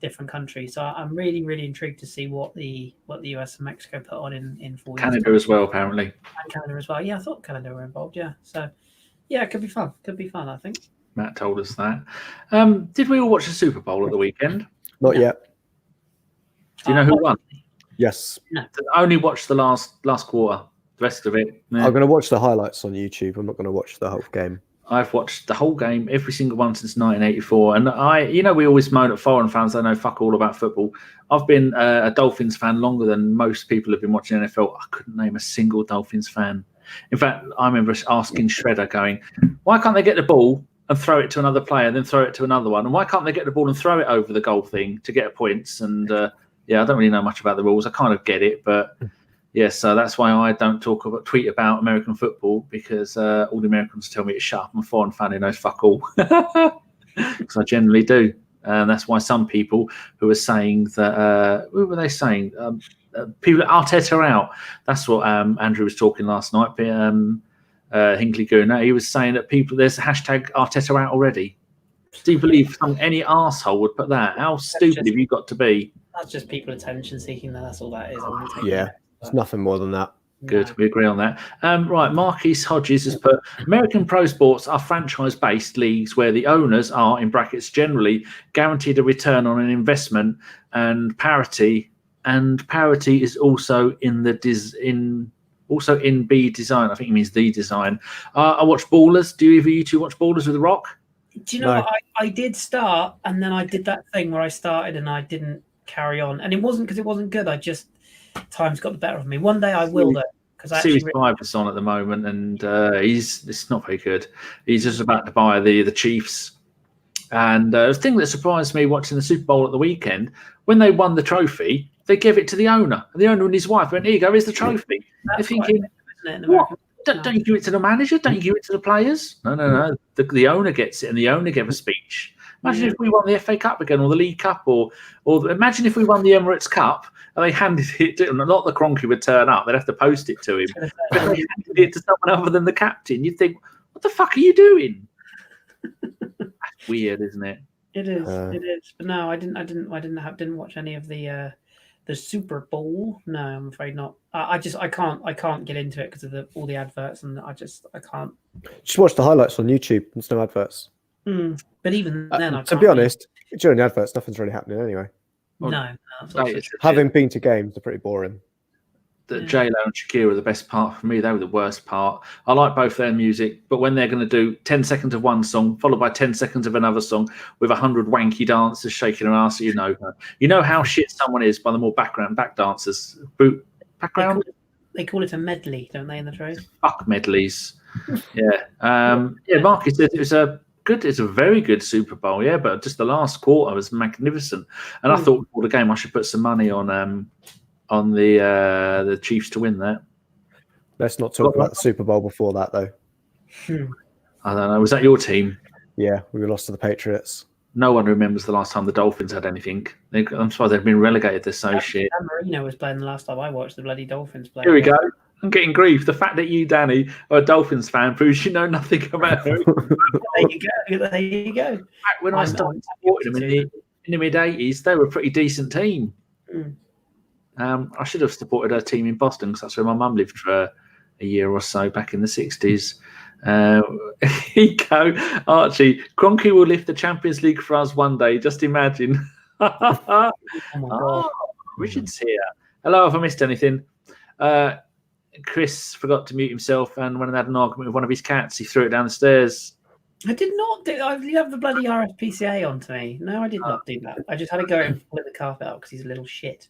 different countries. So I'm really, really intrigued to see what the US and Mexico put on in 4 years. Canada as well, apparently. And Canada as well. Yeah, I thought Canada were involved. Yeah, so yeah, it could be fun. I think. Matt told us that. Did we all watch the Super Bowl at the weekend? Not yet. Do you know who won? Yes. No. I only watched the last quarter. The rest of it. I'm going to watch the highlights on YouTube. I'm not going to watch the whole game. I've watched the whole game, every single one since 1984. And we always moan at foreign fans, they know fuck all about football. I've been a Dolphins fan longer than most people have been watching NFL. I couldn't name a single Dolphins fan. In fact, I remember asking Shredder, going, why can't they get the ball and throw it to another player, then throw it to another one? And why can't they get the ball and throw it over the goal thing to get points? And I don't really know much about the rules. I kind of get it, but yes, so that's why I don't tweet about American football, because all the Americans tell me to shut up. I'm a foreign fan who knows fuck all, because I generally do. And that's why some people who are saying that, what were they saying? People Arteta out. That's what Andrew was talking last night. Hinkley Gooner. He was saying that there's a hashtag Arteta out already. Do you believe any arsehole would put that? How stupid have you got to be? That's just people attention seeking. That's all that is. Yeah, it's nothing more than that. Good, we agree on that. Right, Marquise Hodges has put, American pro sports are franchise-based leagues where the owners are, in brackets, generally guaranteed a return on an investment, and parity is also in B design. I think he means the design. I watch Ballers. Do either of you two watch Ballers with The Rock? Do you know what? I did start, and then I did that thing where I started and I didn't carry on, and it wasn't because it wasn't good. Time's got the better of me. One day I will, though, because Series 5 is on at the moment, and it's not very good. He's just about to buy the Chiefs, and the thing that surprised me watching the Super Bowl at the weekend, when they won the trophy, they gave it to the owner, and the owner and his wife went, "Here you go, here's the trophy." You're thinking, what? Don't you give it to the manager? Don't you give it to the players? No. The owner gets it, and the owner gave a speech. Imagine if we won the FA Cup again, or the League Cup, or imagine if we won the Emirates Cup and they handed it to him. Not the Kroenke would turn up; they'd have to post it to him. But they handed it to someone other than the captain. You'd think, "What the fuck are you doing?" That's weird, isn't it? It is. It is. But no, I didn't watch any of the Super Bowl. No, I'm afraid not. I can't get into it because of all the adverts, and I can't. Just watch the highlights on YouTube. There's no adverts. But even then, to be honest, during the adverts, nothing's really happening anyway. No. Having been to games, they're pretty boring. J-Lo and Shakira are the best part for me. They were the worst part. I like both their music, but when they're going to do 10 seconds of one song, followed by 10 seconds of another song, with 100 wanky dancers shaking their ass, you know how shit someone is by the more back dancers. Background? They call it a medley, don't they, in the trade? Fuck medleys. Marcus said it's a very good Super Bowl, but just the last quarter was magnificent. And I thought before the game I should put some money on the Chiefs to win that. Let's not talk about the Super Bowl before that, though. I don't know. Was that your team? Yeah, we lost to the Patriots. No one remembers the last time the Dolphins had anything. I'm surprised they've been relegated. They're so shit. Marino was playing the last time I watched the bloody Dolphins play. Here we go. I'm getting grief. The fact that you, Danny, are a Dolphins fan proves you know nothing about it. There you go. Back when I started supporting them in the mid-'80s, they were a pretty decent team. I should have supported a team in Boston because that's where my mum lived for a year or so back in the 60s. Here you go, Archie. Kroenke will lift the Champions League for us one day. Just imagine. Oh my God. Richard's here. Hello, have I missed anything? Kris forgot to mute himself, and when I had an argument with one of his cats, he threw it down the stairs. I did not do. You have the bloody RSPCA on to me. No, I did not do that. I just had to go and pull the carpet out because he's a little shit.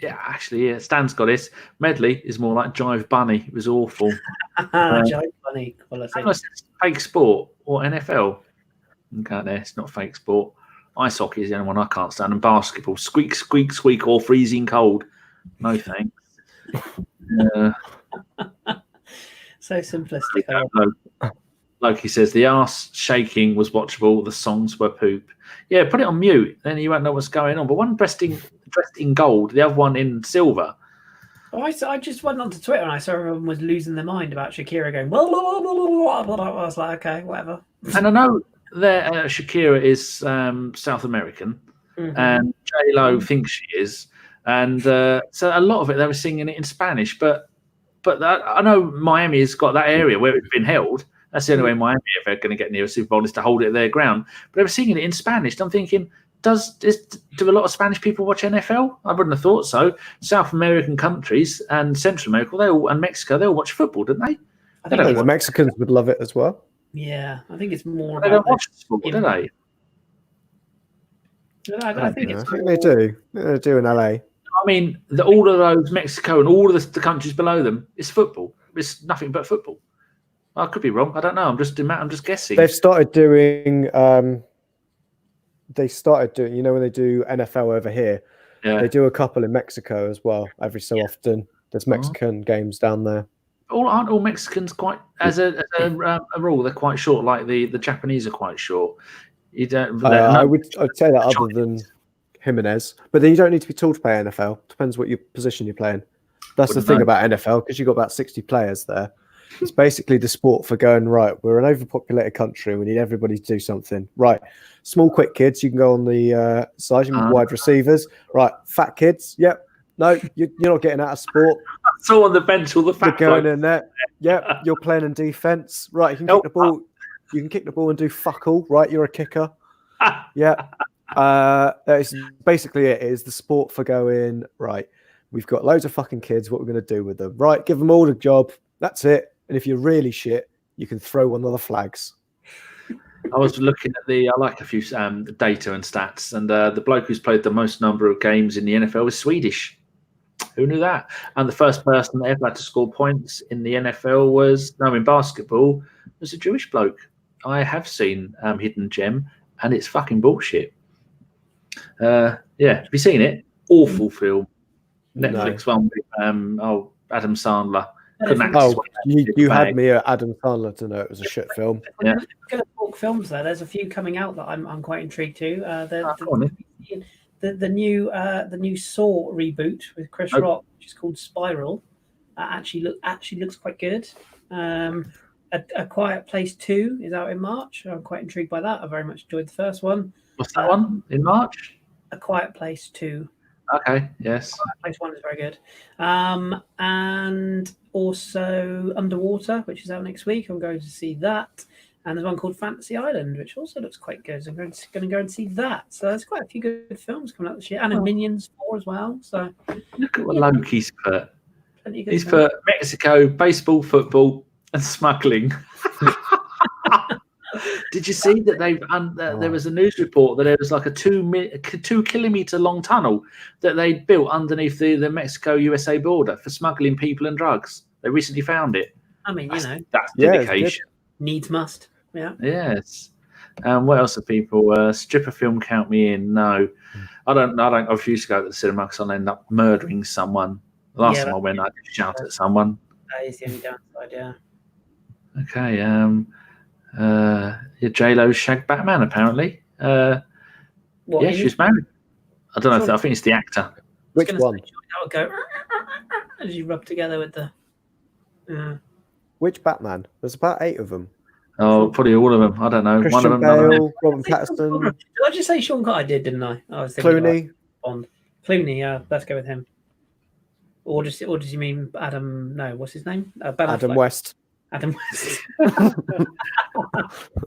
Yeah, actually, Stan's got this. Medley is more like Jive Bunny. It was awful. Jive Bunny. Fake sport or NFL? Okay, there. It's not fake sport. Ice hockey is the only one I can't stand, and basketball. Squeak, squeak, squeak, or freezing cold. No thanks. So simplistic. Loki says the arse shaking was watchable. The songs were poop. Yeah, put it on mute. Then you won't know what's going on. But one dressed in gold, the other one in silver. I just went onto Twitter and I saw everyone was losing their mind about Shakira going. Blah, blah, blah, blah, blah. I was like, okay, whatever. And I know that Shakira is South American, and J-Lo thinks she is, and so a lot of it they were singing it in Spanish. But I know Miami has got that area where it's been held. That's the only way Miami are ever going to get near a Super Bowl is to hold it at their ground. But they were singing it in Spanish. And I'm thinking, do a lot of Spanish people watch NFL? I wouldn't have thought so. South American countries and Central America, and Mexico, they all watch football, don't they? I think the Mexicans would love it as well. Yeah, I think it's more. They don't watch football, do they? I think they do. They do in LA. I mean, all of those Mexico and all of the countries below them, it's football. It's nothing but football. I could be wrong. I don't know. I'm just guessing. They've started doing. When they do NFL over here, they do a couple in Mexico as well. Every so often, there's Mexican games down there. Aren't all Mexicans quite, as a rule, they're quite short? Like the Japanese are quite short. You don't. I'd say that other than Jimenez, but then you don't need to be tall to play NFL. Depends what your position you're playing. That's the thing about NFL because you've got about 60 players there. It's basically the sport for going, right, we're an overpopulated country and we need everybody to do something. Right, small, quick kids, you can go on the side, you can wide receivers. Right, fat kids, yep. No, you're not getting out of sport. So on the bench, all the fat you're going in there. Yep, you're playing in defense. Right, you can kick the ball. You can kick the ball and do fuck all. Right, you're a kicker. Yeah. That's basically it. Is the sport for going, right, we've got loads of fucking kids. What we're going to do with them? Right, give them all a job. That's it. And if you're really shit, you can throw one of the flags. I was looking at I like a few data and stats, and the bloke who's played the most number of games in the NFL is Swedish. Who knew that? And the first person that ever had to score points in the NFL in basketball was a Jewish bloke. I have seen Hidden Gem, and it's fucking bullshit. Have you seen it? Awful film. Netflix one with Adam Sandler. You had me at Adam Sandler to know it was a shit film. Yeah. Going to talk films there. There's a few coming out that I'm quite intrigued to. The new Saw reboot with Chris Rock, which is called Spiral, actually looks quite good. A Quiet Place 2 is out in March. I'm quite intrigued by that. I very much enjoyed the first one. What's that one in March? A Quiet Place 2. Okay, yes. Quiet Place 1 is very good. And also Underwater, which is out next week. I'm going to see that. And there's one called Fantasy Island, which also looks quite good. So I'm going to go and see that. So there's quite a few good films coming out this year. And Minions 4 as well. So look at what Loki's put. He's put Mexico, baseball, football, and smuggling. Did you see that there was a news report that there was like a 2 kilometer long tunnel that they built underneath the Mexico-USA border for smuggling people and drugs? They recently found it. I mean, that's dedication. Needs must. Yeah. Yes. What else are people? Stripper film count me in? No, I don't. I refuse to go to the cinema because I'll end up murdering someone. The last time I went, I did shout at someone. That is the only downside. Yeah. Okay. J-Lo shagged Batman apparently. She's married. I don't know. I think it's the actor. Which one? That would go as you rub together with the. Which Batman? There's about 8 of them. Oh, probably all of them. I don't know. Christian One of them. Bale, Robert Pattinson. Did I just say Sean Connery? I did, didn't I? I was thinking Clooney. Bond. Clooney. Yeah, let's go with him. Or does you mean Adam? No, what's his name? Adam West. Adam West. The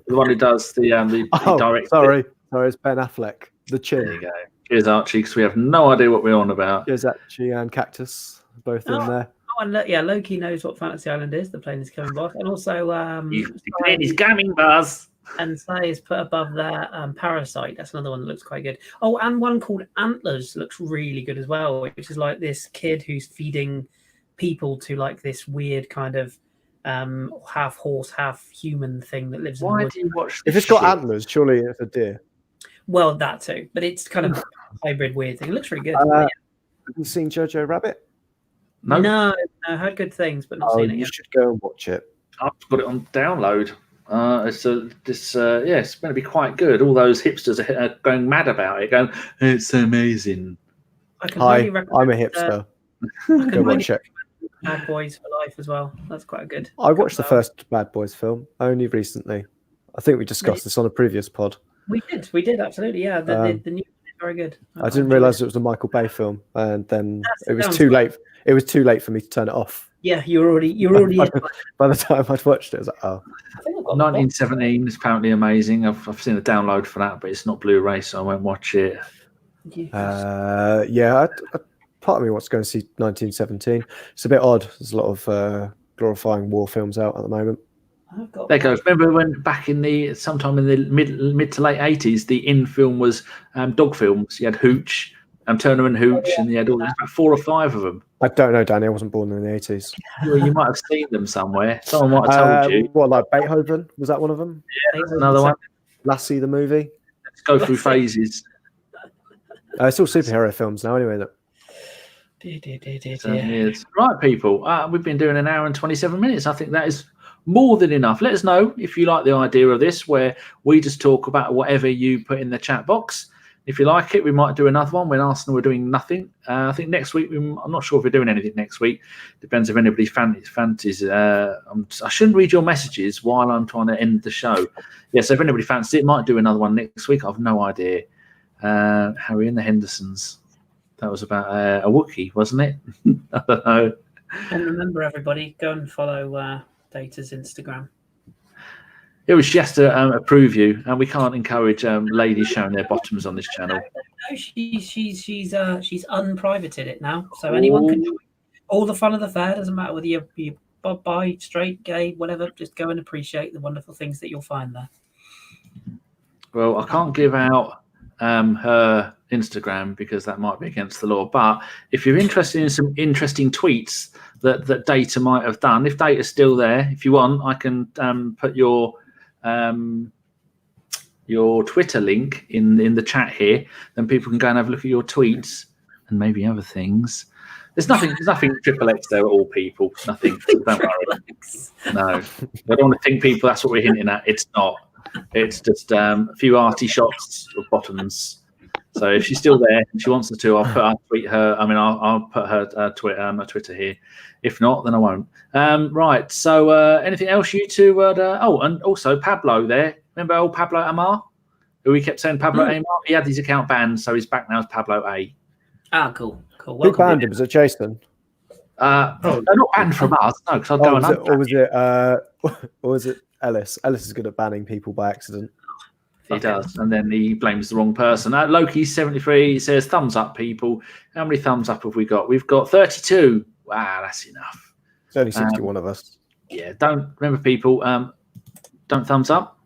one who does the direct. Sorry, it's Ben Affleck. The Chin. There you go. Cheers, Archie, because we have no idea what we're on about. Here's Archie and Cactus, both in there. And Loki knows what Fantasy Island is. The plane is coming back, and also He's coming, Buzz. And Say is put above there. Parasite. That's another one that looks quite good. Oh, and one called Antlers looks really good as well, which is like this kid who's feeding people to like this weird kind of half horse, half human thing that lives in the woods. Do you watch? If it's got antlers, surely it's a deer. Well, that too, but it's kind of a hybrid weird thing. It looks really good. Have you seen Jojo Rabbit? No, I heard good things, but not seen it yet. You should go and watch it. I've got it on download. It's going to be quite good. All those hipsters are going mad about it, going, "It's amazing." Hi, I'm a hipster. Go watch it. Bad Boys for Life as well. That's quite good. I watched the first Bad Boys film only recently. I think we discussed this on a previous pod. We did absolutely. Yeah, the new one is very good. I didn't realise it was a Michael Bay film, and then it was too late. It was too late for me to turn it off. Yeah, you're already. By the time I'd watched it, I was like, oh. 1917 is apparently amazing. I've seen a download for that, but it's not Blu-ray, so I won't watch it. Part of me wants to go and see 1917. It's a bit odd. There's a lot of glorifying war films out at the moment. There goes. Remember when back in sometime in the mid to late 80s, the in film was dog films. You had Hooch, Turner and Hooch, and you had about 4 or 5 of them. I don't know, Danny. I wasn't born in the 80s. Well, you might have seen them somewhere. Someone might have told you. What, like Beethoven? Was that one of them? Yeah, that's another one. Lassie, the movie. Let's go through phases. It's all superhero films now, anyway. Right, people. We've been doing an hour and 27 minutes. I think that is more than enough. Let us know if you like the idea of this, where we just talk about whatever you put in the chat box. If you like it, we might do another one when Arsenal are doing nothing. I think next week, I'm not sure if we're doing anything next week. Depends if anybody fancies. I shouldn't read your messages while I'm trying to end the show. Yeah, so if anybody fancies it, might do another one next week. I've no idea. Harry and the Hendersons. That was about a Wookiee, wasn't it? I don't know. And remember, everybody, go and follow Data's Instagram. It was just to approve you, and we can't encourage ladies showing their bottoms on this channel. No, she's unprivated it now, so anyone can join. All the fun of the fair. Doesn't matter whether you're bi, straight, gay, whatever. Just go and appreciate the wonderful things that you'll find there. Well, I can't give out her Instagram because that might be against the law. But if you're interested in some interesting tweets that Data might have done, if Data's still there, if you want, I can put your Twitter link in the chat here. Then people can go and have a look at your tweets and maybe other things. There's nothing triple X there at all, people. Nothing. Don't worry. No, I don't want to think people that's what we're hinting at. It's not. It's just a few arty shots of bottoms. So if she's still there and she wants to, I'll tweet her. I mean, I'll put her Twitter here. If not, then I won't. Right. So anything else you two? And also Pablo there. Remember old Pablo Amar, who we kept saying Pablo Amar? He had his account banned, so he's back now as Pablo A. Ah, cool. Who banned him? Was it Jason? They're not banned from us, no, because I'd go or was it Ellis? Ellis is good at banning people by accident. He does, and then he blames the wrong person. Loki73 says, thumbs up, people. How many thumbs up have we got? We've got 32. Wow, that's enough. It's only 61 of us. Yeah, remember, people, don't thumbs up.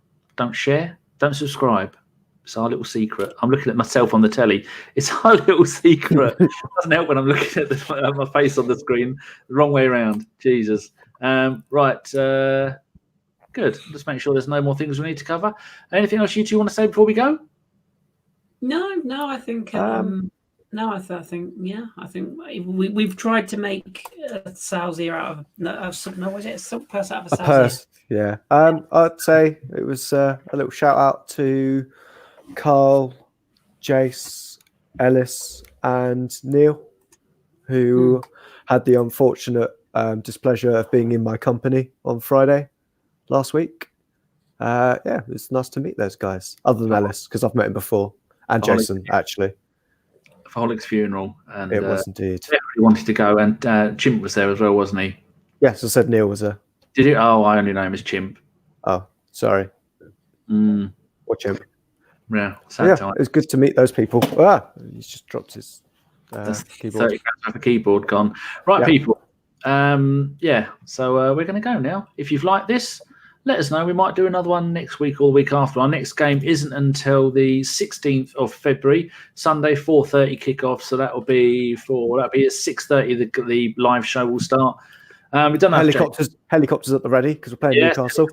don't share, don't subscribe. It's our little secret. I'm looking at myself on the telly. It's our little secret. It doesn't help when I'm looking at my face on the screen. The wrong way around. Jesus. Right. Good. Just make sure there's no more things we need to cover. Anything else you two want to say before we go? No. I think. I think we've tried to make a Salsier out of was it a silk purse out of a Salsier? Yeah. I'd say it was a little shout out to Carl, Jace, Ellis, and Neil, who had the unfortunate displeasure of being in my company on Friday last week. It was nice to meet those guys, other than Ellis, because I've met him before, and Jason, actually. Follick's funeral, and it was indeed. Everybody wanted to go, and Chimp was there as well, wasn't he? Yes, I said Neil was there. Did you? Oh, I only know him as Chimp. Oh, sorry. Or Chimp. Yeah, it was good to meet those people. He's just dropped his keyboard. 30 grams of keyboard gone. Right, people. So we're going to go now. If you've liked this, let us know. We might do another one next week or the week after. Our next game isn't until the 16th of February, Sunday, 4:30 kickoff. So that'll be at 6:30. The live show will start. We don't have helicopters at the ready because we're playing Newcastle.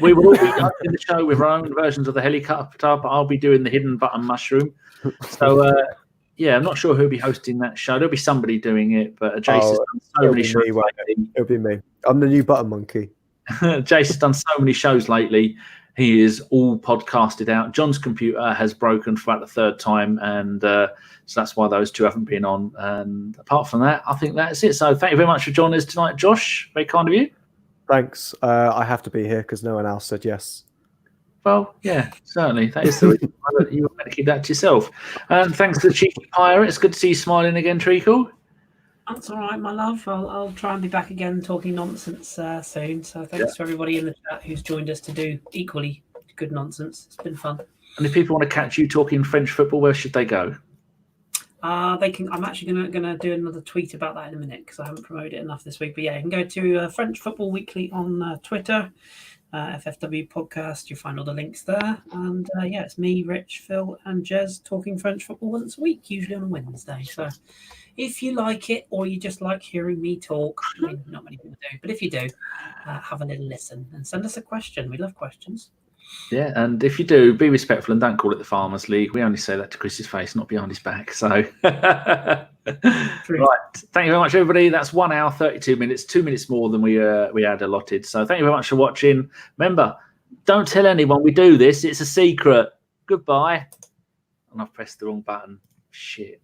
We will all be in the show with our own versions of the helicopter, but I'll be doing the hidden button mushroom. So I'm not sure who'll be hosting that show. There'll be somebody doing it, but Jason's done so many shows lately. It'll be me. I'm the new button monkey. Jason's done so many shows lately. He is all podcasted out. John's computer has broken for about the third time, and so that's why those two haven't been on. And apart from that, I think that's it. So thank you very much for joining us tonight, Josh. Very kind of you. Thanks. I have to be here because no one else said yes. Well, yeah, certainly. That is the reason why you were meant to keep that to yourself. And thanks to the cheeky pirate. It's good to see you smiling again, Treacle. That's all right, my love. I'll try and be back again talking nonsense soon. So thanks to everybody in the chat who's joined us to do equally good nonsense. It's been fun. And if people want to catch you talking French football, where should they go? They can. I'm actually gonna do another tweet about that in a minute because I haven't promoted it enough this week. But yeah, you can go to French Football Weekly on Twitter, FFW Podcast. You'll find all the links there. And it's me, Rich, Phil, and Jez talking French football once a week, usually on a Wednesday. So if you like it, or you just like hearing me talk, I mean, not many people do, but if you do, have a little listen and send us a question. We love questions. Yeah, and if you do, be respectful and don't call it the Farmers League. We only say that to Chris's face, not behind his back. So, right. Thank you very much, everybody. That's 1 hour, 32 minutes, 2 minutes more than we had allotted. So thank you very much for watching. Remember, don't tell anyone we do this. It's a secret. Goodbye. And I've pressed the wrong button. Shit.